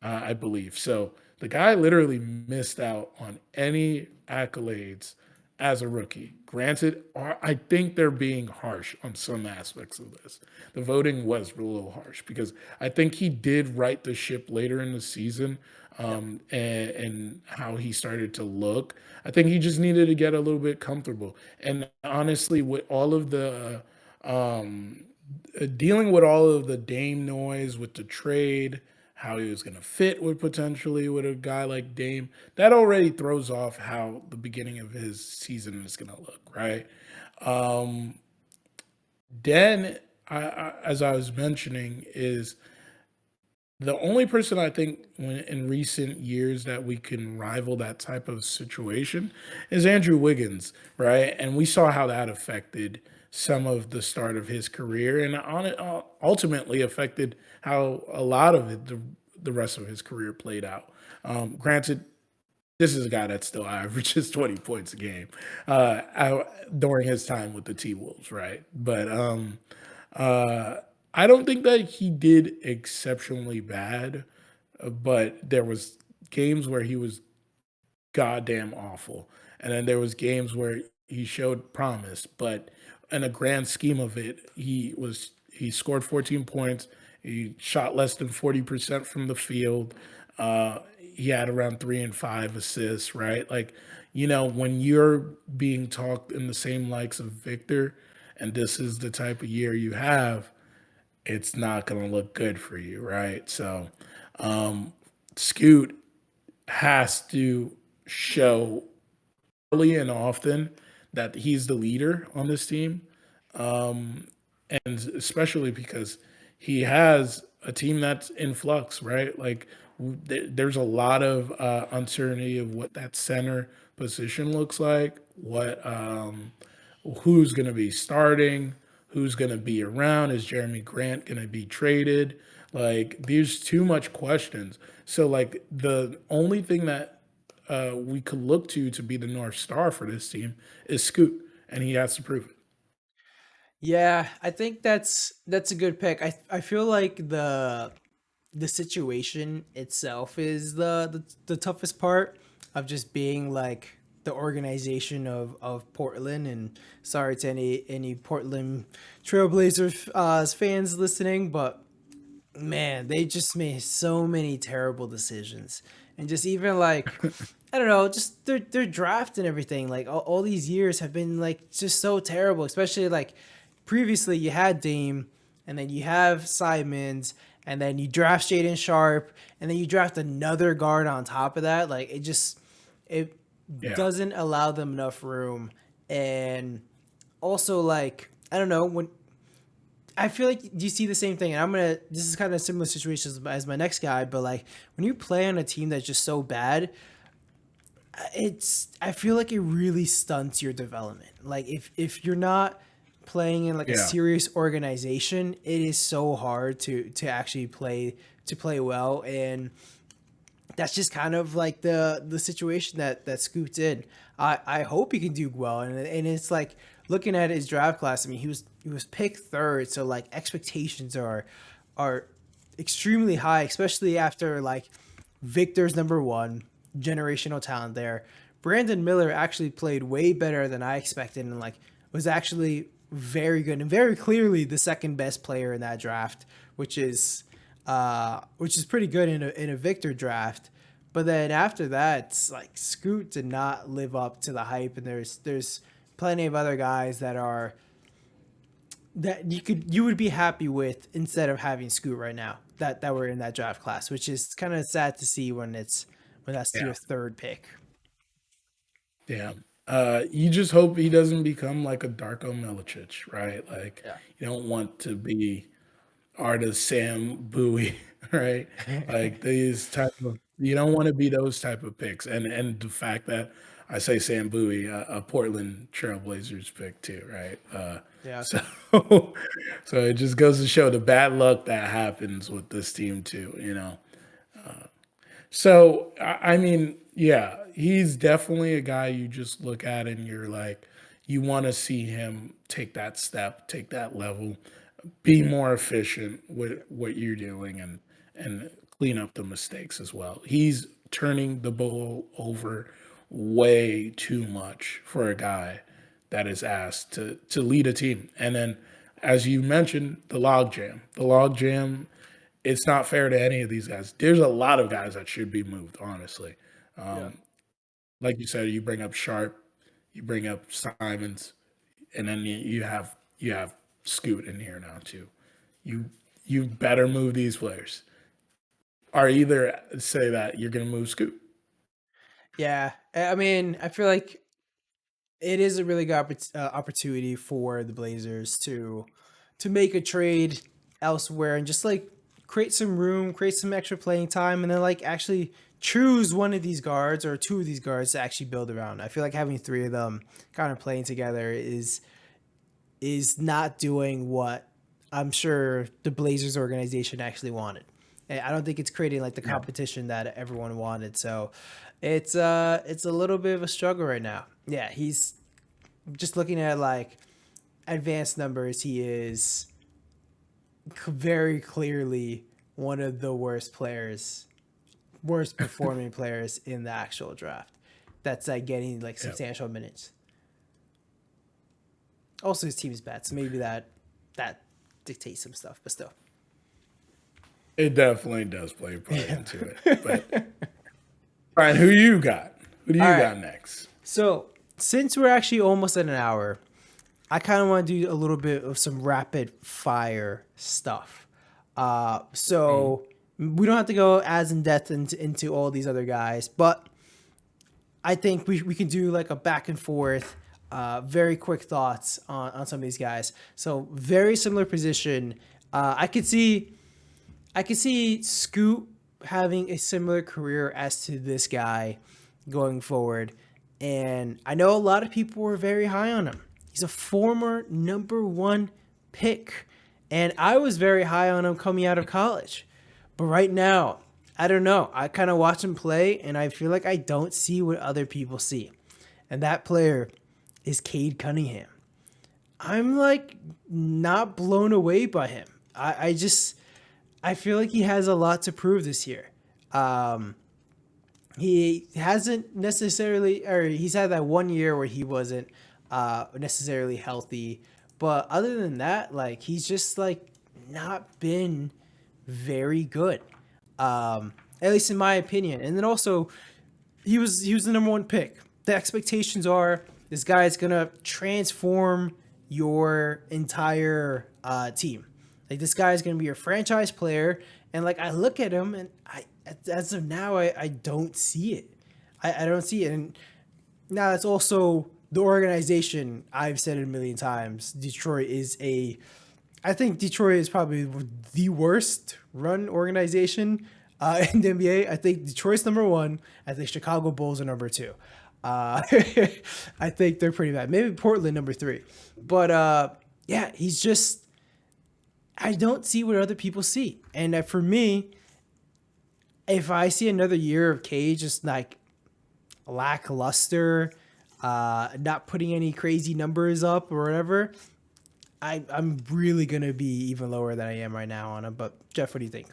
I believe. So the guy literally missed out on any accolades as a rookie. Granted, I think they're being harsh on some aspects of this. The voting was a little harsh because I think he did right the ship later in the season, Yep. and how he started to look. I think he just needed to get a little bit comfortable. And honestly, with all of the dealing with all of the Dame noise with the trade, how he was going to fit with potentially with a guy like Dame, that already throws off how the beginning of his season is going to look, right? Um, then, as I was mentioning, is the only person I think in recent years that we can rival that type of situation is Andrew Wiggins, right? And we saw how that affected some of the start of his career and ultimately affected how a lot of the rest of his career played out. Granted, this is a guy that still averages 20 points a game during his time with the T Wolves, right? But uh, I don't think that he did exceptionally bad, but there was games where he was goddamn awful, and then there was games where he showed promise. But in a grand scheme of it, he scored 14 points. He shot less than 40% from the field. He had around 3 and 5 assists, right? Like, when you're being talked in the same likes of Victor, and this is the type of year you have, it's not going to look good for you, right? So, Scoot has to show early and often that he's the leader on this team, and especially because he has a team that's in flux, right? Like there's a lot of uncertainty of what that center position looks like, what who's going to be starting, who's going to be around, is Jeremy Grant going to be traded? Like there's too much questions. So like the only thing that we could look to be the North Star for this team is Scoot, and he has to prove it. Yeah, I think that's a good pick. I feel like the situation itself is the toughest part. of just being like the organization of Portland. And sorry to any Portland Trailblazers fans listening, but man, they just made so many terrible decisions. And just even like, I don't know, just their draft and everything. Like all these years have been like just so terrible. Especially like previously you had Dame, and then you have Simons, and then you draft Shaden Sharp, and then you draft another guard on top of that. Like it Yeah. doesn't allow them enough room. And also like I don't know when I feel like you see the same thing, and this is kind of a similar situation as my next guy, but like when you play on a team that's just so bad, I feel like it really stunts your development. Like if you're not playing in like a Yeah. serious organization, it is so hard to actually play well. And that's just kind of like the situation that Scoot's in. I hope he can do well, and it's like looking at his draft class. I mean, he was picked third, so like expectations are extremely high, especially after like Victor's number one, generational talent there. Brandon Miller actually played way better than I expected, and like was actually very good and very clearly the second best player in that draft, which is pretty good in a Victor draft. But then after that, it's like Scoot did not live up to the hype, and there's plenty of other guys that you would be happy with instead of having Scoot right now that were in that draft class, which is kind of sad to see when that's Yeah. your third pick. Yeah. You just hope he doesn't become like a Darko Milicic, right? Like Yeah. you don't want to be artist Sam Bowie, right? Like these type of you don't want to be those type of picks. And the fact that I say Sam Bowie, a Portland Trailblazers pick too, right? Yeah. So so it just goes to show the bad luck that happens with this team too, you know. So I mean, yeah, he's definitely a guy you just look at and you're like, you want to see him take that step, take that level, be more efficient with what you're doing and clean up the mistakes as well. He's turning the ball over way too much for a guy that is asked to lead a team. And then as you mentioned, the logjam. The logjam, it's not fair to any of these guys. There's a lot of guys that should be moved, honestly. Yeah. Like you said, you bring up Sharp, you bring up Simons, and then you have Scoot in here now too. You you better move these players, or either say that you're going to move Scoot. Yeah. I mean, I feel like it is a really good opportunity for the Blazers to make a trade elsewhere and just like create some room, create some extra playing time, and then like actually choose one of these guards or two of these guards to actually build around. I feel like having three of them kind of playing together is not doing what I'm sure the Blazers organization actually wanted. And I don't think it's creating like the Yeah. competition that everyone wanted. So it's a little bit of a struggle right now. Yeah, he's just looking at like advanced numbers. He is very clearly one of the worst performing players in the actual draft. That's like getting like Yeah. substantial minutes. Also, his team is bad, so maybe that dictates some stuff. But still, It definitely does play a part yeah. into it. But Brian, who you got? Who do All you right. got next? So since we're actually almost at an hour, I kind of want to do a little bit of some rapid fire stuff. Mm, So we don't have to go as in depth into all these other guys, but I think we can do like a back and forth, very quick thoughts on some of these guys. So very similar position. I could see Scoot having a similar career as to this guy going forward. And I know a lot of people were very high on him. He's a former number one pick. And I was very high on him coming out of college. But right now, I don't know. I kind of watch him play and I feel like I don't see what other people see. And that player is Cade Cunningham. I'm like not blown away by him. I feel like he has a lot to prove this year. Um, he hasn't necessarily, or he's had that 1 year where he wasn't necessarily healthy. But other than that, like he's just like not been very good, at least in my opinion. And then also he was the number one pick. The expectations are this guy is gonna transform your entire team. Like this guy is gonna be your franchise player. And like I look at him and as of now I don't see it. I don't see it. And now it's also the organization. I've said it a million times. Detroit is a I think Detroit is probably the worst run organization in the NBA. I think Detroit's number one. I think Chicago Bulls are number two. Uh, I think they're pretty bad. Maybe Portland number three. But yeah, he's just I don't see what other people see. And for me, if I see another year of Cage just like lackluster, not putting any crazy numbers up or whatever, I'm really gonna be even lower than I am right now on him. But Jeff, what do you think?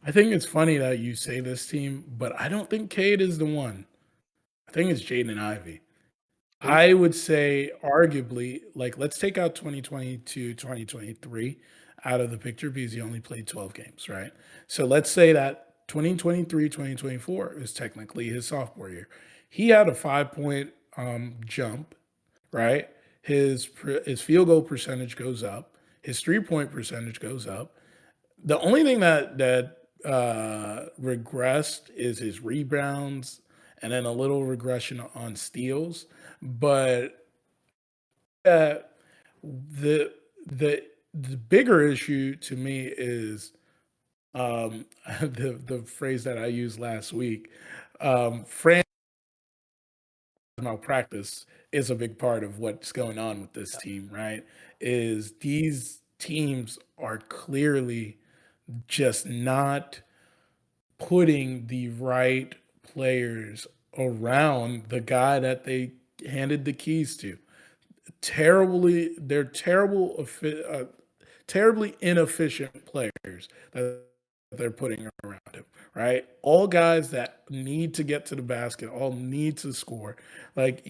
I think it's funny that you say this team, but I don't think Cade is the one. I think it's Jaden Ivey. Who? I would say arguably, like let's take out 2022, 2023 out of the picture because he only played 12 games, right? So let's say that 2023, 2024 is technically his sophomore year. He had a 5 point jump, right? His field goal percentage goes up. His 3 point percentage goes up. The only thing that regressed is his rebounds and then a little regression on steals. But uh, the the the bigger issue to me is the phrase that I used last week. Franchise malpractice is a big part of what's going on with this team, right? Is these teams are clearly just not putting the right players around the guy that they handed the keys to. They're terribly inefficient players that they're putting around him, right? All guys that need to get to the basket, all need to score. Like,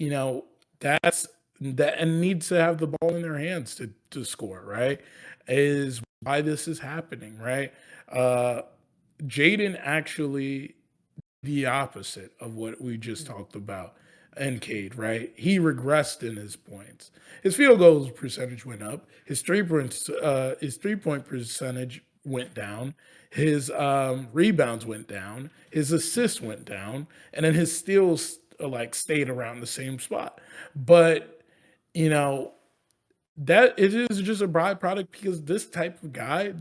that's that and need to have the ball in their hands to score, right? Is why this is happening, right? Uh Jaden actually the opposite of what we just talked about in Cade, right? He regressed in his points. His field goals percentage went up. His 3 point percentage went down. His rebounds went down. His assists went down, and then his steals like stayed around the same spot. But you know, that it is just a byproduct because this type of guy,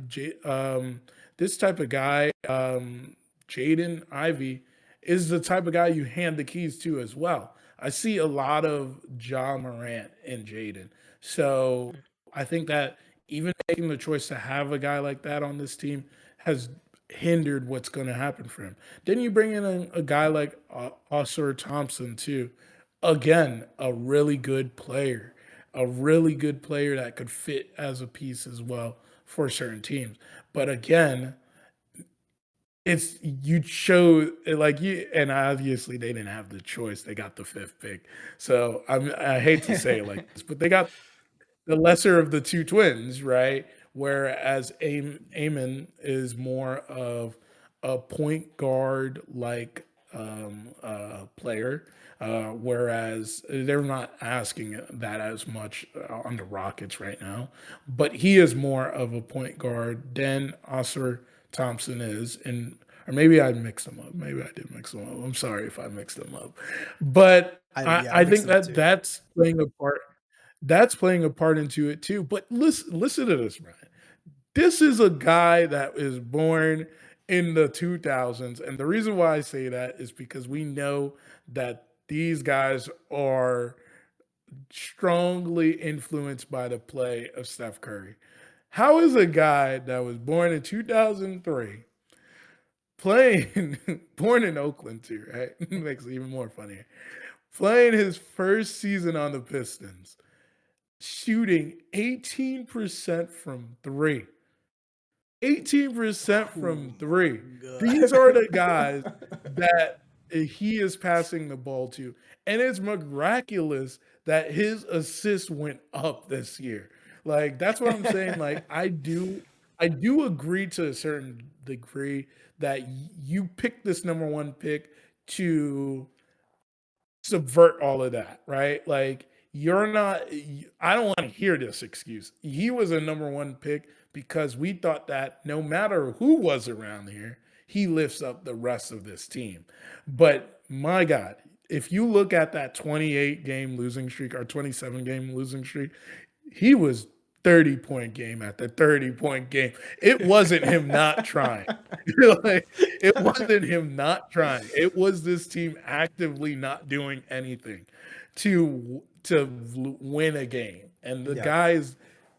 Jaden Ivey, is the type of guy you hand the keys to as well. I see a lot of John Morant in Jaden, so I think that even making the choice to have a guy like that on this team has hindered what's going to happen for him. Then you bring in a guy like Oscar Thompson too, again, a really good player that could fit as a piece as well for certain teams. But again, it's you show like you and obviously they didn't have the choice. They got the fifth pick. So I hate to say it like this, but they got the lesser of the two twins, right? Whereas Amon is more of a point guard like player, whereas they're not asking that as much on the Rockets right now. But he is more of a point guard than Oscar Thompson is, and or maybe I mixed them up. Maybe I did mix them up. I'm sorry if I mixed them up, but I I mixed think it up that too. that's playing a part into it too. But listen to this, Ryan. This is a guy that is born in the 2000s. And the reason why I say that is because we know that these guys are strongly influenced by the play of Steph Curry. How is a guy that was born in 2003 playing, born in Oakland too, right? Makes it even more funny. Playing his first season on the Pistons, shooting 18% from three. 18% Oh from my three. These are the guys god. that he is passing the ball to. And it's miraculous that his assists went up this year. Like that's what I'm saying. Like I do agree to a certain degree that you picked this number one pick to subvert all of that, right? Like you're not I don't want to hear this excuse. He was a number one pick because we thought that no matter who was around here, he lifts up the rest of this team. But my God, if you look at that 28 game losing streak or 27 game losing streak, he was 30-point game after 30-point game. It wasn't him not trying. Like, it wasn't him not trying. It was this team actively not doing anything to win a game. And the Yeah. guy's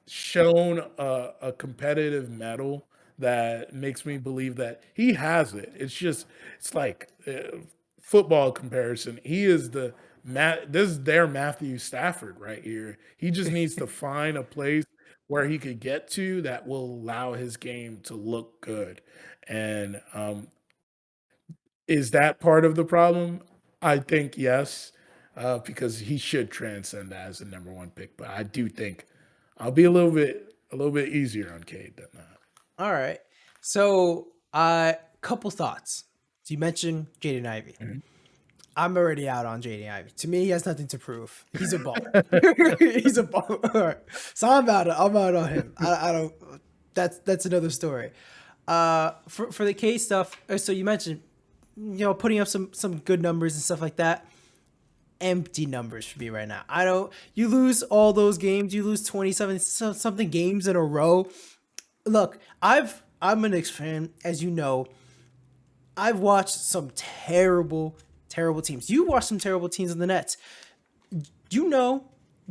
shown a competitive mettle that makes me believe that he has it. It's like football comparison. He is this is their Matthew Stafford right here. He just needs to find a place where he could get to that will allow his game to look good. And is that part of the problem? I think yes, because he should transcend as the number one pick. But I do think I'll be a little bit easier on Cade than that. All right. So, couple thoughts. So you mentioned Jaden Ivey. Mhm. I'm already out on Jaden Ivey. To me, he has nothing to prove. He's a bum. He's a bum. All right. So I'm out on him. I don't. That's another story. For the K stuff. So you mentioned, putting up some good numbers and stuff like that. Empty numbers for me right now. I don't. You lose all those games. You lose 27 something games in a row. Look, I'm an Knicks fan, as you know. I've watched some terrible teams. You watched some terrible teams in the Nets. You know,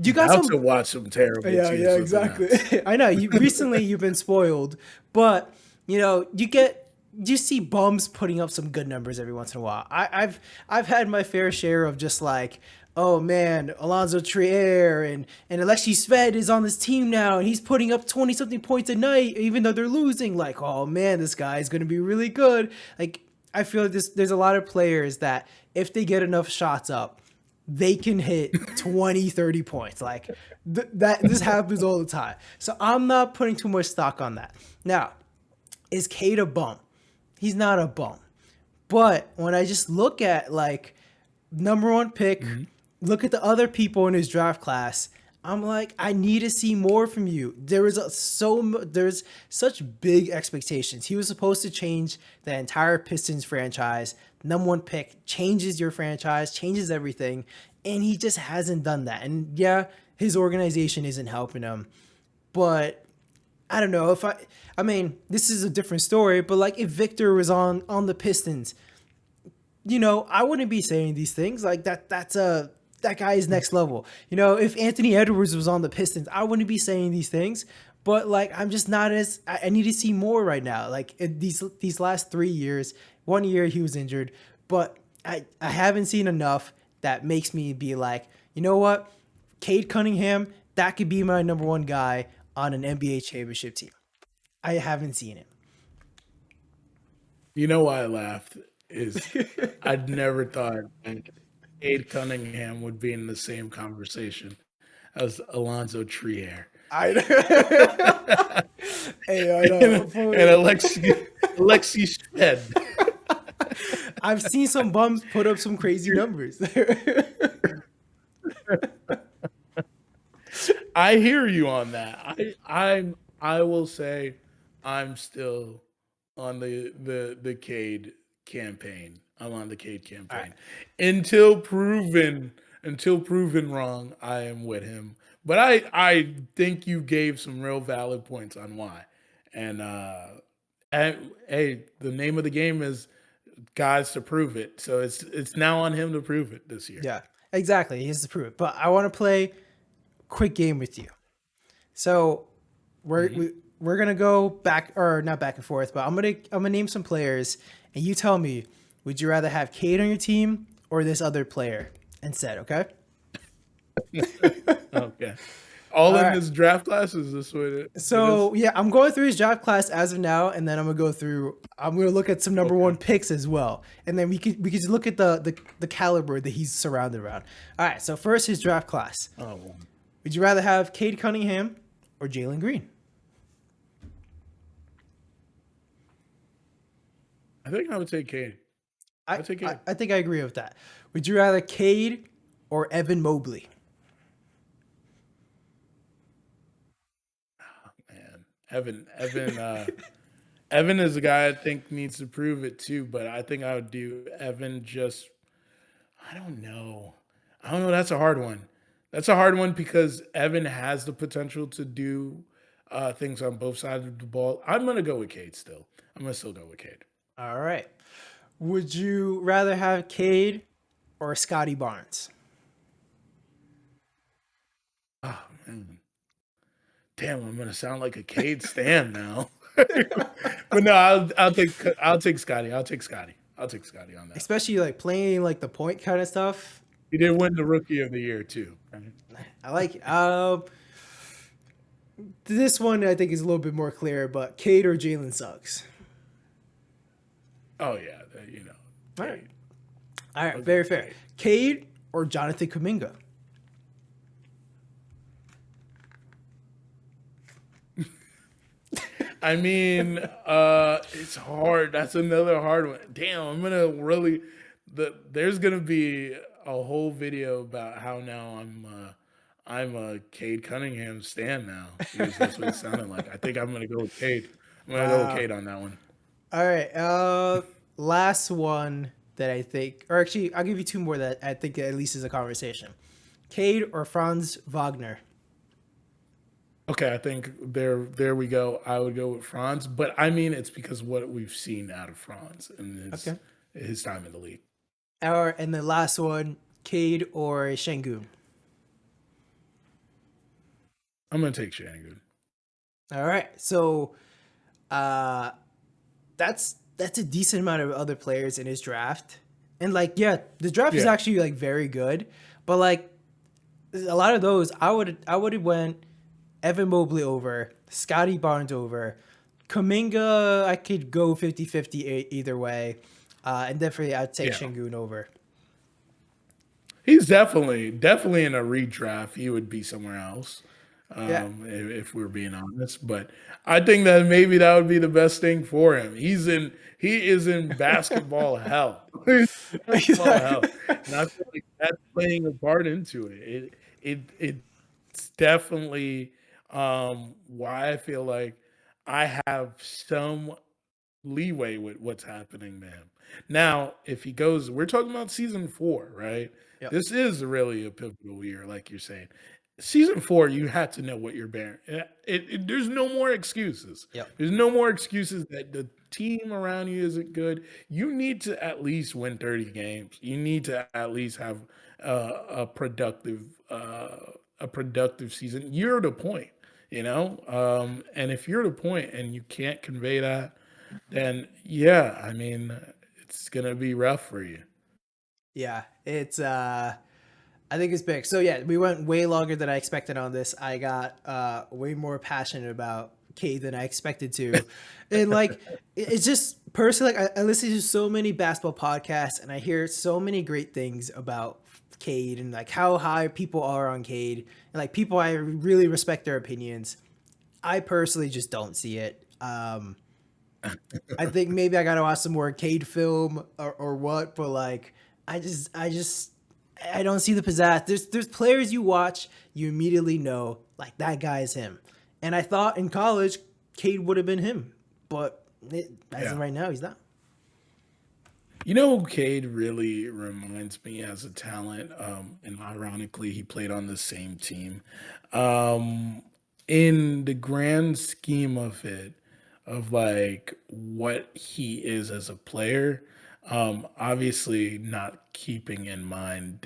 you got About some. to watch some terrible Yeah, teams with the exactly. Nets. I know. You've been spoiled, but you see bums putting up some good numbers every once in a while. I've had my fair share of just like, oh man, Alonzo Trier and Alexi Sved is on this team now, and he's putting up 20 something points a night, even though they're losing. Like, oh man, this guy is going to be really good. Like, I feel like there's a lot of players that if they get enough shots up, they can hit 20, 30 points. Like that, this happens all the time. So I'm not putting too much stock on that. Now, is Cade a bum? He's not a bum. But when I just look at like number one pick, look at the other people in his draft class, I'm like, I need to see more from you. There's such big expectations. He was supposed to change the entire Pistons franchise. Number one pick changes your franchise, changes everything, and he just hasn't done that. And yeah, his organization isn't helping him. But I don't know if I mean, this is a different story, but like if Victor was on the Pistons, I wouldn't be saying these things like that. That guy is next level. If Anthony Edwards was on the Pistons, I wouldn't be saying these things. But like, I'm just not as. I need to see more right now. Like these last 3 years, 1 year he was injured, but I haven't seen enough that makes me be like, you know what, Cade Cunningham, that could be my number one guy on an NBA championship team. I haven't seen You know why I laughed is I'd never thought that Cade Cunningham would be in the same conversation as Alonzo Trier I hey, I know. and, Alexi Shved. I've seen some bums put up some crazy numbers. I hear you on that. I will say I'm still on the Cade campaign. I'm on the Cade All right. campaign until proven wrong. I am with him, but I think you gave some real valid points on why. And hey, the name of the game is guys to prove it. So it's now on him to prove it this year. Yeah, exactly. He has to prove it. But I want to play a quick game with you. So we're Mhm. we, we're gonna go back or not back and forth, but I'm gonna name some players, and you tell me, would you rather have Cade on your team or this other player instead? Okay. Okay. all All in right. this draft class? Is this what it is? So yeah, I'm going through his draft class as of now, and then I'm gonna go through. I'm gonna look at some number Okay. one picks as well, and then we could just look at the caliber that he's surrounded around. All right. So first, his draft class. Oh, well, Would you rather have Cade Cunningham or Jalen Green? I think I would take Cade. I, I'd take I Cade. I think I agree with that. Would you rather Cade or Evan Mobley? Man, Evan is a guy I think needs to prove it too. But I think I would do Evan just. I don't know. I don't know. That's a hard one. That's a hard one because Evan has the potential to do things on both sides of the ball. I'm gonna go with Cade still. I'm gonna still go with Cade. All right. Would you rather have Cade or Scotty Barnes? Oh man, damn! I'm gonna sound like a Cade stan now. But no, I'll take Scotty. I'll take Scotty. I'll take Scotty on that. Especially like playing like the point kind of stuff. He did win the Rookie of the Year too. Right? I like it. This one I think is a little bit more clear, but Cade or Jalen Suggs. Oh yeah, you know, All right. Cade. All right, I'll go very with fair. Cade. Cade or Jonathan Kuminga? I mean, it's hard. That's another hard one. Damn, I'm gonna really. There's gonna be a whole video about how now I'm a Cade Cunningham stan now because that's what it sounded like. I think I'm gonna go with Cade. I'm gonna go with Wow. Cade on that one. All right. Last one that I think, or actually, I'll give you two more that I think at least is a conversation. Cade or Franz Wagner? Okay, I think there we go. I would go with Franz, but I mean it's because what we've seen out of Franz and Okay. his time in the league. And the last one, Cade or Şengün? I'm gonna take Shannon. All right. So, uh, that's a decent amount of other players in his draft, and like, yeah, the draft is Yeah, actually like very good, but like a lot of those, I would have went Evan Mobley over, Scotty Barnes over, Kaminga. I could go 50-50 either way, and definitely I'd take yeah. Şengün over. He's definitely in a redraft. He would be somewhere else, Yeah. if we're being honest. But I think that maybe that would be the best thing for him. He is in basketball hell. He's in basketball hell, and I feel like that's playing a part into it. It's definitely why I feel like I have some leeway with what's happening to him. Now, if he goes, we're talking about season 4, right? Yep. This is really a pivotal year, like you're saying. Season 4, you had to know what you're bearing. There's no more excuses. Yep. There's no more excuses that the team around you isn't good. You need to at least win 30 games. You need to at least have a productive a productive season. You're the point, you know. And if you're the point and you can't convey that, then yeah, I mean, it's gonna be rough for you. Yeah. It's I think it's big. So yeah, we went way longer than I expected on this. I got way more passionate about Cade than I expected to. And like it's just personally like I listen to so many basketball podcasts and I hear so many great things about Cade and like how high people are on Cade and like people I really respect their opinions. I personally just don't see it. I think maybe I gotta watch some more Cade film or what, but like I just I don't see the pizzazz. There's players you watch, you immediately know like that guy is him. And I thought in college Cade would have been him, but as of Yeah. right now he's not. You know who Cade really reminds me as a talent, and ironically, he played on the same team. Um, in the grand scheme of it, of like what he is as a player, obviously not keeping in mind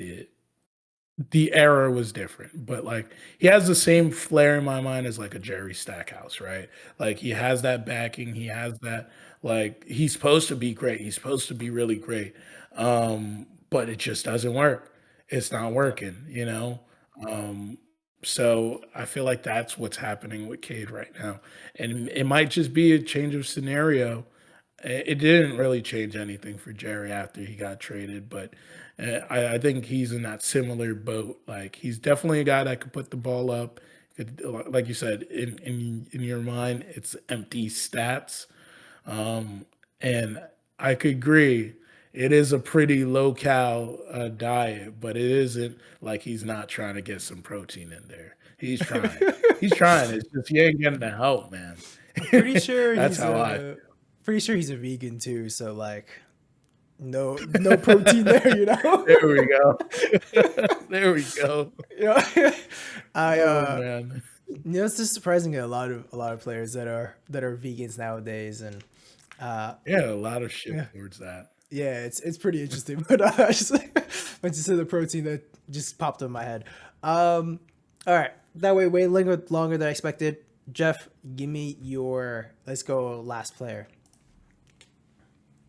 the era was different, but like he has the same flair in my mind as like a Jerry Stackhouse, right? Like he has that backing, he has that like he's supposed to be great, he's supposed to be really great, but it just doesn't work. It's not Yep. working, you know. Um, So I feel like that's what's happening with Cade right now, and it might just be a change of scenario. It didn't really change anything for Jerry after he got traded, but I think he's in that similar boat. Like he's definitely a guy that could put the ball up. Could, like you said, in your mind, it's empty stats. And I could agree, it is a pretty low cal diet, but it isn't like he's not trying to get some protein in there. He's trying. He's trying. It's just he ain't getting the help, man. I'm pretty sure That's he's how I a pretty sure he's a vegan too. So like, no protein there, you know. There we go. There we go. You know? I Oh man. it's just surprising a lot of players that are vegans nowadays, and uh, Yeah, a lot of shit yeah, towards that. yeah, it's pretty interesting. But I just when you said the protein, that just popped in my head. All right, that way longer than I expected. Jeff, give me your. Let's go last player.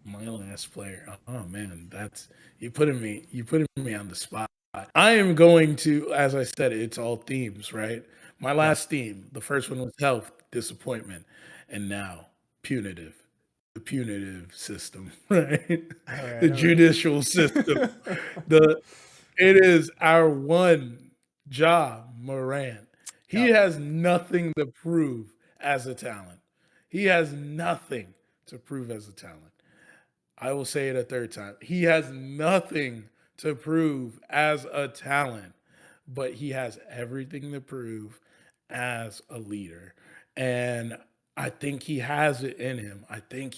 My last player. Oh man, that's you putting me on the spot. I am going to, as I said, it's all themes, right? My Yeah. last theme, the first one was health, disappointment, and now punitive. The punitive system, right? All right. The All right. judicial system. The It is our one job, Morant. He Yep. has nothing to prove as a talent. He has nothing to prove as a talent. I will say it a third time. He has nothing to prove as a talent, but he has everything to prove as a leader. And I think he has it in him. I think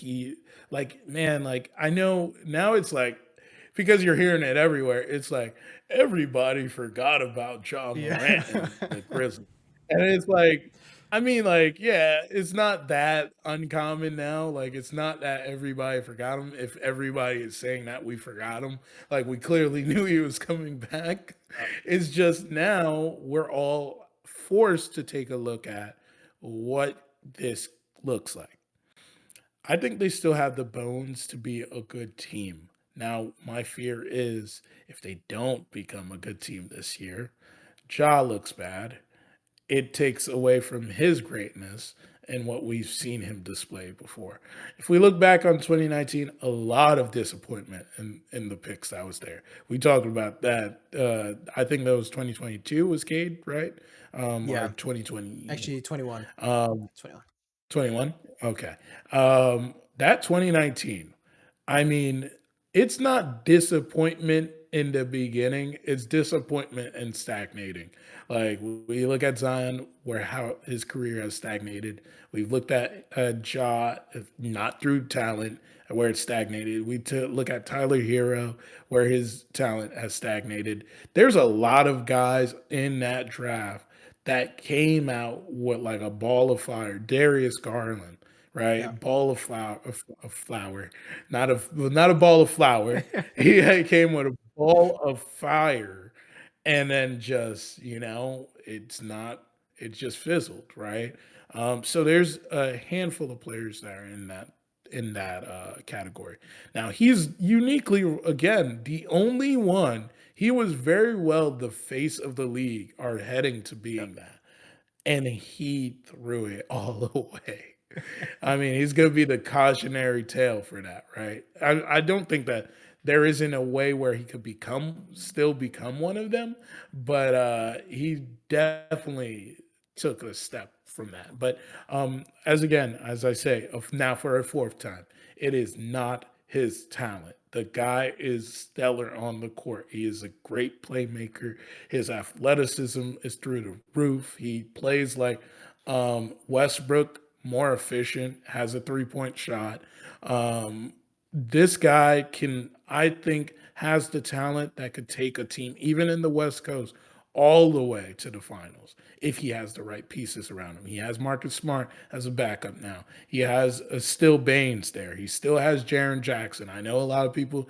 like, man, like, I know now it's like, because you're hearing it everywhere, it's like everybody forgot about John Yeah. Morant and the Grizzlies. And it's like, I mean, like, yeah, it's not that uncommon now. Like, it's not that everybody forgot him. If everybody is saying that we forgot him, like, we clearly knew he was coming back. Yep. It's just now we're all forced to take a look at what this looks like. I think they still have the bones to be a good team. Now, my fear is if they don't become a good team this year, Ja looks bad, it takes away from his greatness and what we've seen him display before. If we look back on 2019, a lot of disappointment in the picks that was there. We talked about that. I think that was 2022 was Cade, right? Or Yeah. 2020. Actually, 21. Um, 21. 21? Okay. That 2019, I mean, it's not disappointment in the beginning, it's disappointment and stagnating. Like we look at Zion, where how his career has stagnated. We've looked at Ja, not through talent, where it's stagnated. Look at Tyler Hero, where his talent has stagnated. There's a lot of guys in that draft that came out with like a ball of fire. Darius Garland, Yeah. right? Ball of flour, not a ball of flour. He came with a ball of fire, and then just it just fizzled, right? So there's a handful of players that are in that category. Now he's uniquely again the only one. He was very well the face of the league, or heading to Yep. being that, and he threw it all away. I mean, he's going to be the cautionary tale for that, right? I don't think that there isn't a way where he could still become one of them, but he definitely took a step from that. But as I say, now for a fourth time, it is not his talent. The guy is stellar on the court. He is a great playmaker. His athleticism is through the roof. He plays like Westbrook, more efficient, has a 3-point shot. This guy I think, has the talent that could take a team, even in the West Coast, all the way to the finals if he has the right pieces around him. He has Marcus Smart as a backup now. He has still Baines there. He still has Jaron Jackson. I know a lot of people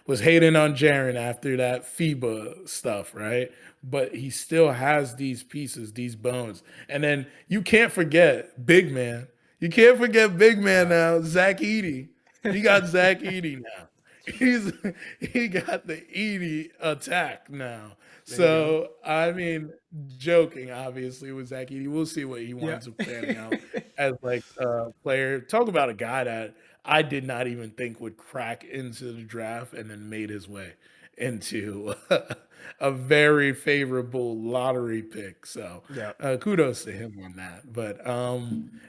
was hating on Jaron after that FIBA stuff, right? But he still has these pieces, these bones. And then you can't forget big man. You can't forget big man Yeah. now, Zach Edey. He got Zach Edey now. He's he got the Edey attack now. There you go. So I mean, joking obviously with Zach Edey. We'll see what he Yeah. winds up panning out as like a player. Talk about a guy that I did not even think would crack into the draft and then made his way into a very favorable lottery pick. So Yeah. kudos to him on that. But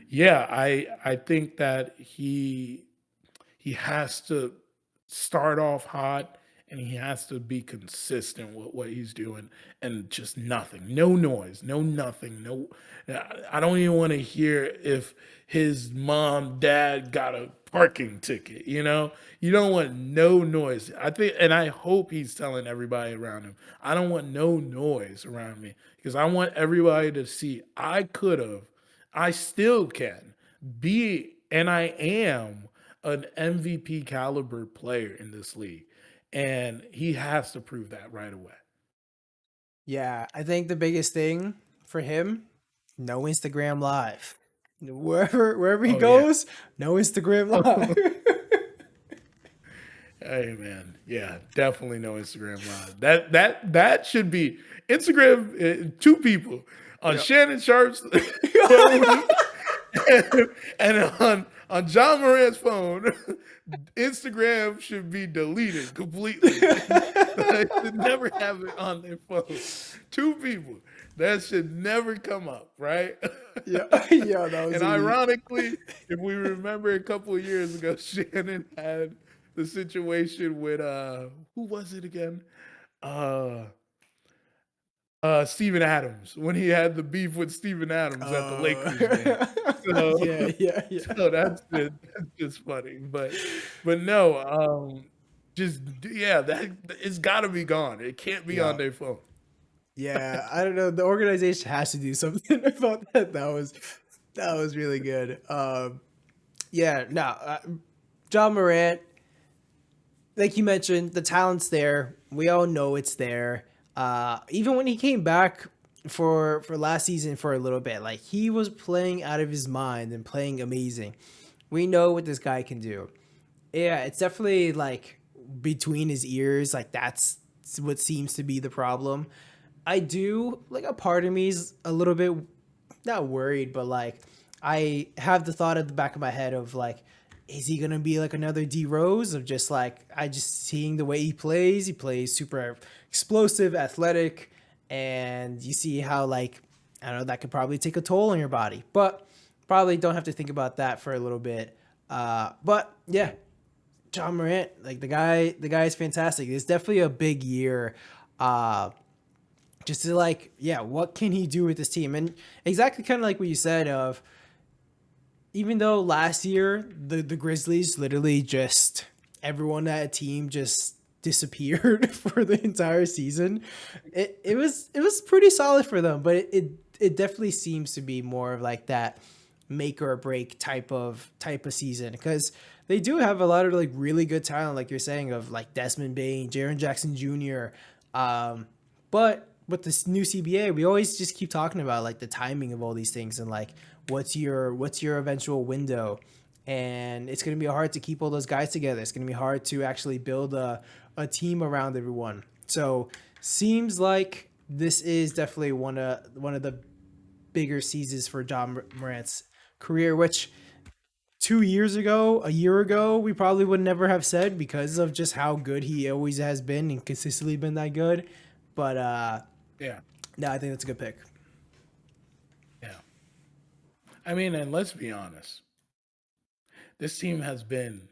yeah, I think that he has to start off hot and he has to be consistent with what he's doing and just nothing, no noise, no nothing, no. I don't even want to hear if his mom, dad got a parking ticket. You don't want no noise. I think, and I hope he's telling everybody around him, I don't want no noise around me because I want everybody to see I could have, I still can be, and I am an MVP caliber player in this league. And he has to prove that right away. Yeah, I think the biggest thing for him, no Instagram live. Wherever he Oh yeah. goes, no Instagram live. Hey man, yeah, definitely no Instagram live. That should be Instagram. Two people on Yeah. Shannon Sharp's phone and on John Morant's phone. Instagram should be deleted completely. They should never have it on their phone. Two people that should never come up, right? Yeah, yeah, that was And elite. ironically, if we remember a couple of years ago, Shannon had the situation with who was it again? Uh Steven Adams when he had the beef with Steven Adams at the Uh, Lakers game. So yeah, yeah, yeah, so that's just funny. But no, just yeah, that it's gotta be gone. It can't be on yeah, their phone. yeah. I don't know. The organization has to do something about that. That was really good. Yeah, no, John Morant, like you mentioned, the talent's there. We all know it's there. Even when he came back for last season for a little bit, like he was playing out of his mind and playing amazing. We know what this guy can do. Yeah, it's definitely like between his ears, like that's what seems to be the problem. I do like a part of me is a little bit not worried, but like I have the thought at the back of my head of like, is he gonna be like another D Rose of just like I just seeing the way he plays? He plays super explosive, athletic, and you see how like I don't know that could probably take a toll on your body, but probably don't have to think about that for a little bit. But yeah, John Morant, like the guy is fantastic. It's definitely a big year. Uh, just to like, yeah, what can he do with this team? And exactly kind of like what you said of even though last year the Grizzlies literally just everyone at a team just disappeared for the entire season, it was pretty solid for them, but it definitely seems to be more of like that make or break type of season because they do have a lot of like really good talent, like you're saying, of like Desmond Bain, Jaren Jackson Jr. But with this new CBA, we always just keep talking about like the timing of all these things and like what's your eventual window, and it's gonna be hard to keep all those guys together. It's gonna be hard to actually build a team around everyone. So seems like this is definitely one of the bigger seasons for John Morant's career, which 2 years ago, a year ago, we probably would never have said because of just how good he always has been and consistently been that good. But Yeah, no, I think that's a good pick. yeah. I mean, and let's be honest, this team has been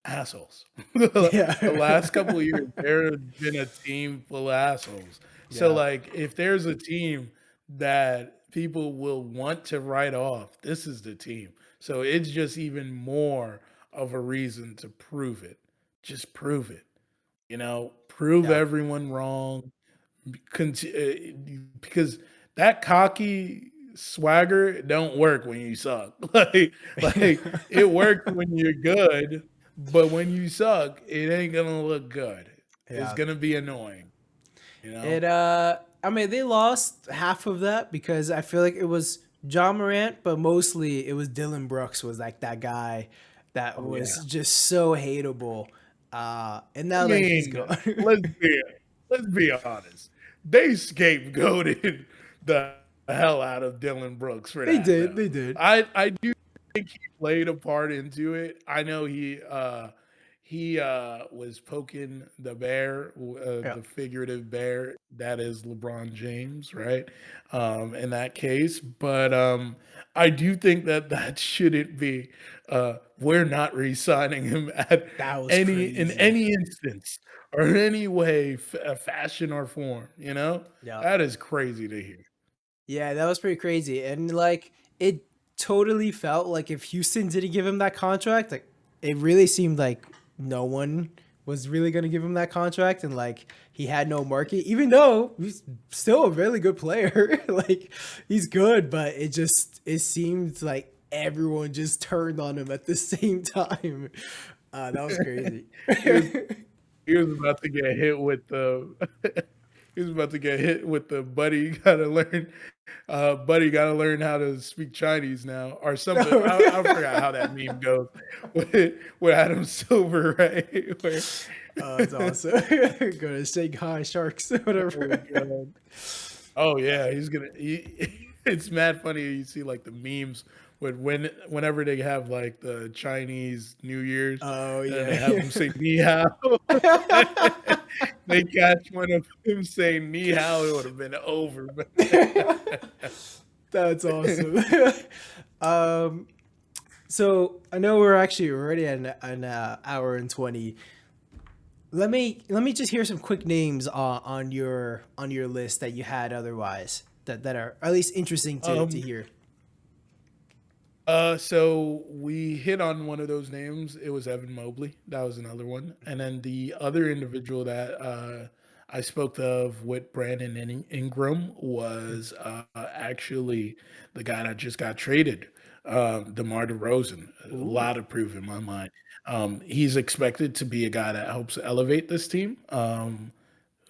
assholes. The Yeah. last couple of years, there has been a team full of assholes. So, Yeah. like, if there's a team that people will want to write off, this is the team. So it's just even more of a reason to prove it. Just prove it. Prove Yeah. everyone wrong. Because that cocky swagger don't work when you suck. Like it works when you're good, but when you suck, it ain't gonna look good. It's Yeah. gonna be annoying, you know? I mean they lost half of that because I feel like it was John Morant, but mostly it was Dylan Brooks was like that guy that Oh yeah. was just so hateable. And I now that he's mean, gone. let's be let's be honest. they scapegoated the hell out of Dylan Brooks for They that did. though. They did. I do think he played a part into it. I know he was poking the bear, Yeah, the figurative bear that is LeBron James, right? In that case, but I do think that that shouldn't be. We're not re-signing him at that was any in crazy. any instance or in any way, fashion or form. You know Yeah. that is crazy to hear. Yeah, that was pretty crazy. And like it totally felt like if Houston didn't give him that contract, like it really seemed like no one was really going to give him that contract and like he had no market even though he's still a really good player. Like he's good, but it seemed like everyone just turned on him at the same time. That was crazy. He was he was about to get hit with the he was about to get hit with the buddy gotta learn how to speak Chinese now or something. I forgot how that meme goes with Adam Silver, right? Where It's awesome. Go to Shanghai Sharks, oh whatever. god. Oh yeah, it's mad funny you see like the memes with whenever they have like the Chinese New Year's Oh and yeah, they have them yeah. say ni hao. They catch one of them saying ni hao, it would have been over. That's awesome. um, so I know we're actually already at an hour and 20. Let me just hear some quick names on your list that you had otherwise that are at least interesting to um, hear. so we hit on one of those names. It was Evan Mobley. That was another one. And then the other individual that I spoke of with Brandon Ingram was actually the guy that just got traded, DeMar DeRozan. A Ooh, lot of proof in my mind. He's expected to be a guy that helps elevate this team.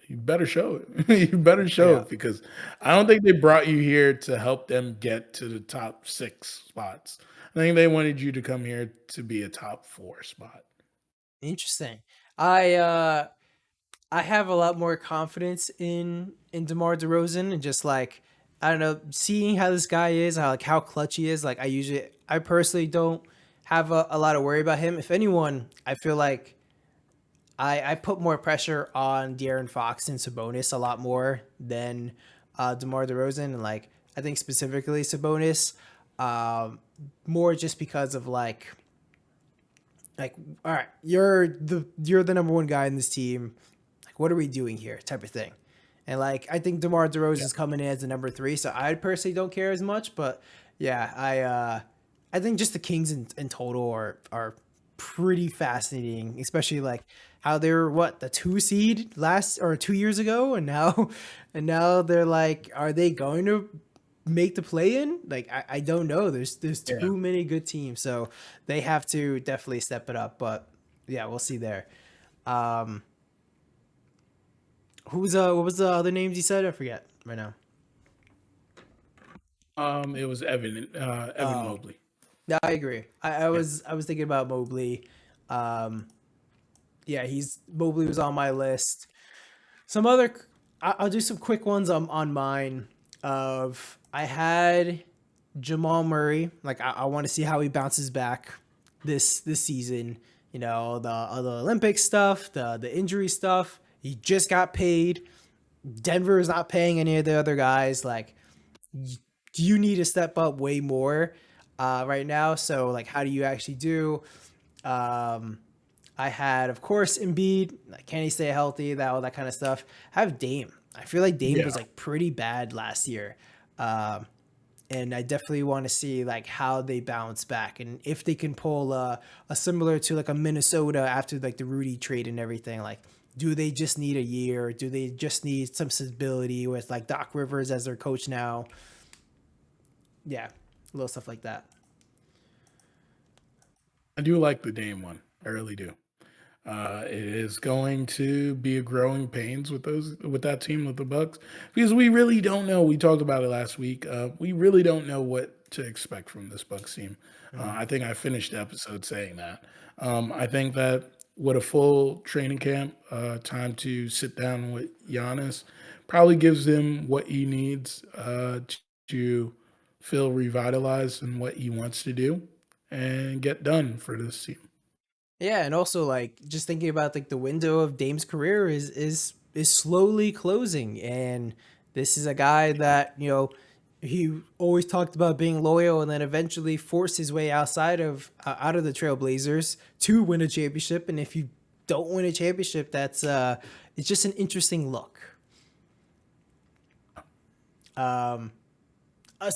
You better show it. You better show yeah, it because I don't think they brought you here to help them get to the top 6 spots. I think they wanted you to come here to be a top 4 spot. interesting. I have a lot more confidence in DeMar DeRozan and just like I don't know, seeing how this guy is, how clutch he is. Like I personally don't have a lot of worry about him. If anyone, I feel like I put more pressure on De'Aaron Fox and Sabonis a lot more than DeMar DeRozan, and like I think specifically Sabonis, um, more just because of like all right, you're the number one guy in this team, like what are we doing here type of thing. And like I think DeMar DeRozan Yeah. is coming in as the number three, so I personally don't care as much. But yeah, I think just the Kings in total are pretty fascinating, especially like how they were what the 2 seed last or 2 years ago, and now and now they're like, are they going to make the play in? Like I don't know. There's Yeah. too many good teams, so they have to definitely step it up. But yeah, we'll see there. Um, who's what was the other names you said? I forget right now. It was Evan Oh, Mobley. no, I agree. Yeah. I was thinking about Mobley. Um, yeah, he's Mobley was on my list. Some other, I'll do some quick ones on mine. Of I had Jamal Murray. Like I want to see how he bounces back this season. You know the Olympic stuff, the injury stuff. He just got paid. Denver is not paying any of the other guys. Like you need to step up way more right now. So like, how do you actually do? Um, I had, of course, Embiid. Like, can he stay healthy? That all that kind of stuff. I have Dame. I feel like Dame Yeah. was like pretty bad last year. Um, and I definitely want to see like how they bounce back and if they can pull a similar to like a Minnesota after like the Rudy trade and everything. Like, do they just need a year? Do they just need some stability with like Doc Rivers as their coach now? Yeah, little stuff like that. I do like the Dame one. I really do. It is going to be a growing pains with that team with the Bucks because we really don't know. We talked about it last week. We really don't know what to expect from this Bucks team. Mm. I think I finished the episode saying that. I think that with a full training camp, time to sit down with Giannis, probably gives him what he needs to feel revitalized in what he wants to do and get done for this team. Yeah, and also like just thinking about like the window of Dame's career is slowly closing, and this is a guy that he always talked about being loyal, and then eventually forced his way out of the Trailblazers to win a championship. And if you don't win a championship, that's it's just an interesting look. Um,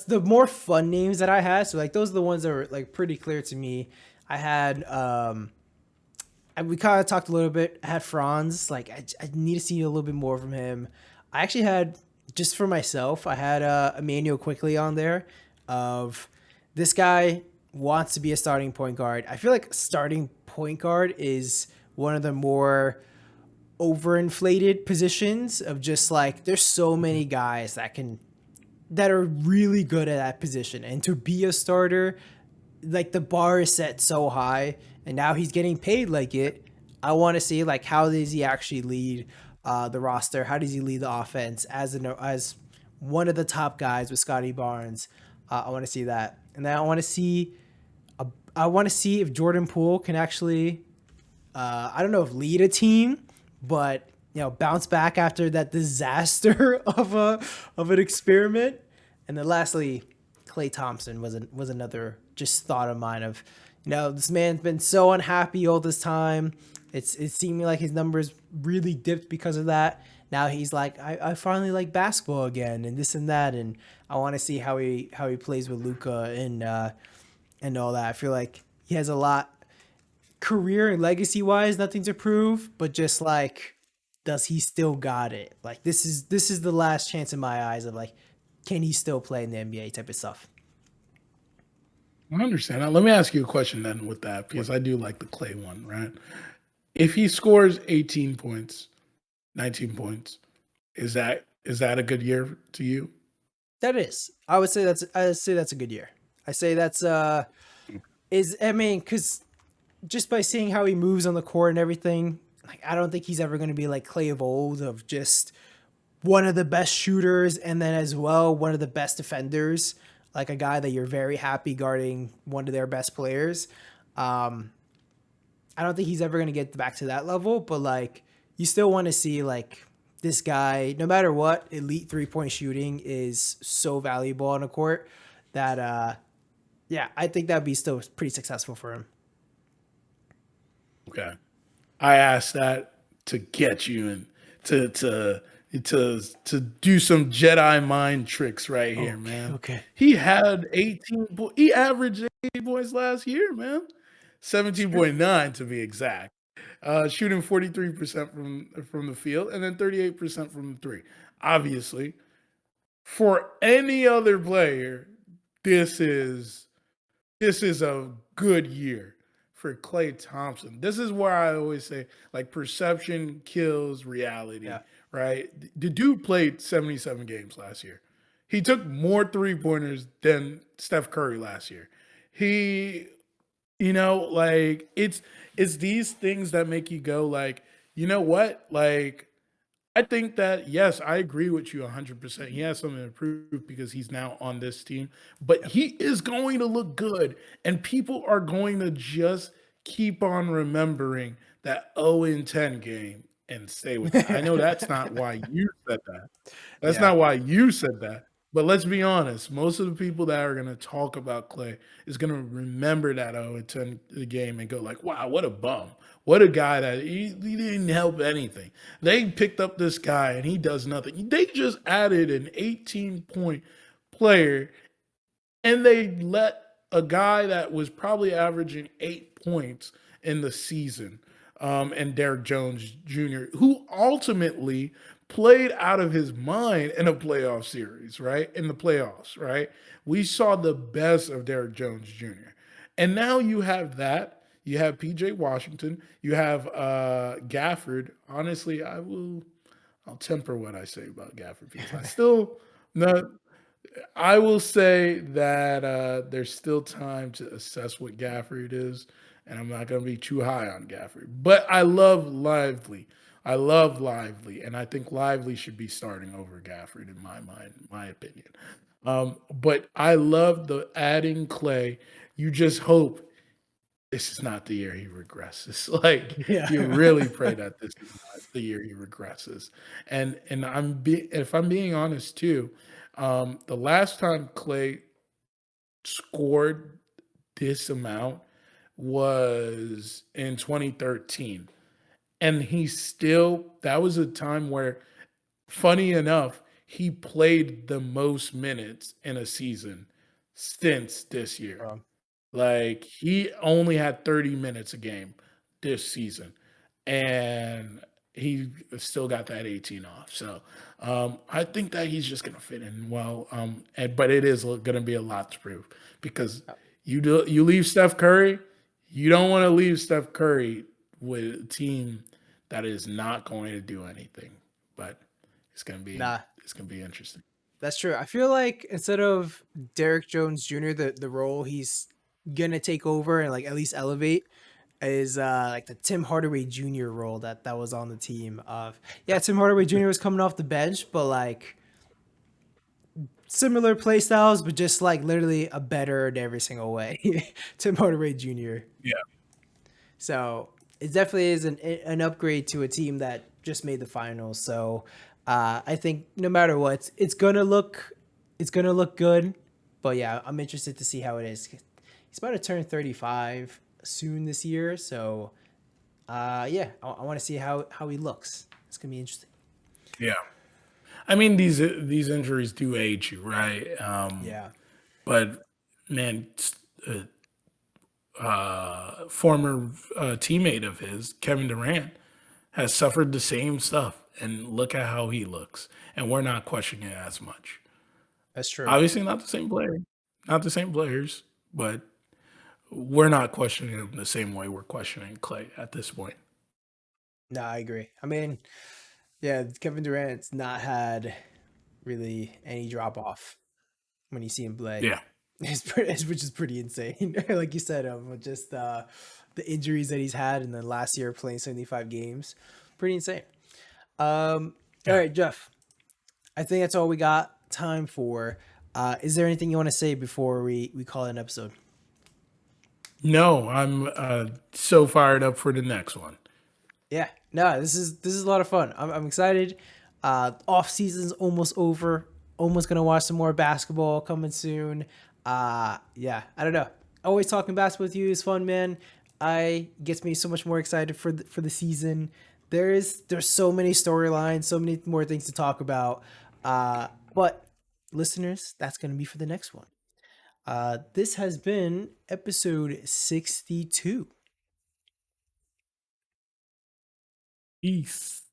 the more fun names that I had, so like those are the ones that were like pretty clear to me. I had we kind of talked a little bit. I had Franz. Like I need to see a little bit more from him. I actually had just for myself. I had Emmanuel quickly on there. Of this guy wants to be a starting point guard. I feel like starting point guard is one of the more overinflated positions of just like there's so many guys that are really good at that position, and to be a starter, like the bar is set so high, and now he's getting paid like it. I want to see like how does he actually lead the roster? How does he lead the offense as one of the top guys with Scotty Barnes? I want to see that, and then I want to see if Jordan Poole can actually I don't know if lead a team, but bounce back after that disaster of an experiment. And then lastly, Clay Thompson was another just thought of mine of, this man's been so unhappy all this time. It seemed like his numbers really dipped because of that. Now he's like, I finally like basketball again, and this and that, and I want to see how he plays with Luca and all that. I feel like he has a lot career and legacy wise, nothing to prove, but just like, does he still got it? Like this is the last chance in my eyes of like, can he still play in the NBA type of stuff? I understand. Now, let me ask you a question then with that, because I do like the Clay one, right? If he scores 18 points, 19 points, is that a good year to you? That is, I would say that's a good year. I say that's is I mean, because just by seeing how he moves on the court and everything, like I don't think he's ever going to be like Clay of old of just one of the best shooters and then as well one of the best defenders, like a guy that you're very happy guarding one of their best players. Um, I don't think he's ever going to get back to that level, but like you still want to see like this guy, no matter what, elite 3-point shooting is so valuable on a court that yeah, I think that'd be still pretty successful for him. Okay. I asked that to get you and to do some Jedi mind tricks right here, Okay, man. okay. He had 18 he averaged 18 points last year, man. Sure. 17.9 to be exact. Shooting 43% from the field and then 38% from the three. Obviously, for any other player, this is this is a good year for Clay Thompson. This is where I always say, like, perception kills reality, Yeah. right? The dude played 77 games last year. He took more three pointers than Steph Curry last year. He, like it's these things that make you go, like, you know what? Like, I think that yes, I agree with you 100%. He has something to prove because he's now on this team, but he is going to look good, and people are going to just keep on remembering that 0 and 10 game and stay with that. I know that's not why you said that. That's Yeah. not why you said that. But let's be honest, most of the people that are going to talk about Clay is going to remember that 0 and 10 the game and go like, "Wow, what a bum. What a guy that he didn't help anything. They picked up this guy and he does nothing. They just added an 18-point player and they let a guy that was probably averaging 8 points in the season, and Derrick Jones Jr., who ultimately played out of his mind in a playoff series, right? In the playoffs, right? We saw the best of Derrick Jones Jr. And now you have that. You have PJ Washington. You have Gafford. Honestly, I'll temper what I say about Gafford because I still not I will say that there's still time to assess what Gafford is, and I'm not going to be too high on Gafford. But I love Lively. I love Lively, and I think Lively should be starting over Gafford in my mind, in my opinion. But I love the adding Clay. You just hope this is not the year he regresses. Like Yeah. you really pray that this is not the year he regresses. And if I'm being honest too, the last time Clay scored this amount was in 2013. And he still that was a time where funny enough, he played the most minutes in a season since this year. Um, Like he only had 30 minutes a game this season, and he still got that 18 off. So I think that he's just gonna fit in well. But it is gonna be a lot to prove because you leave Steph Curry, you don't want to leave Steph Curry with a team that is not going to do anything. But it's gonna be nah, it's gonna be interesting. that's true. I feel like instead of Derek Jones Jr., the role he's gonna take over and like at least elevate is like the Tim Hardaway Jr. role that was on the team. Of yeah, Tim Hardaway Jr. was coming off the bench, but like similar play styles, but just like literally a better in every single way. Tim Hardaway Jr. Yeah. So it definitely is an upgrade to a team that just made the finals. So I think no matter what, it's gonna look good. But yeah, I'm interested to see how it is. He's about to turn 35 soon this year, so yeah, I want to see how he looks. It's gonna be interesting. Yeah. I mean, these injuries do age you, right? Yeah, But man, former teammate of his, Kevin Durant, has suffered the same stuff, and look at how he looks. And we're not questioning it as much. that's true. Obviously, not the same player, not the same players, but we're not questioning him the same way we're questioning Clay at this point. No, I agree. I mean, yeah, Kevin Durant's not had really any drop off when you see him play. Yeah, Which is pretty insane. Like you said, just the injuries that he's had, and then last year playing 75 games, pretty insane. All yeah. right, Jeff. I think that's all we got time for. Is there anything you want to say before we call it an episode? No, I'm so fired up for the next one. Yeah, no, this is a lot of fun. I'm excited. Off season's almost over. Almost gonna watch some more basketball coming soon. Yeah, I don't know. Always talking basketball with you is fun, man. I gets me so much more excited for the season. There's so many storylines, so many more things to talk about. But listeners, that's gonna be for the next one. This has been episode 62. Peace.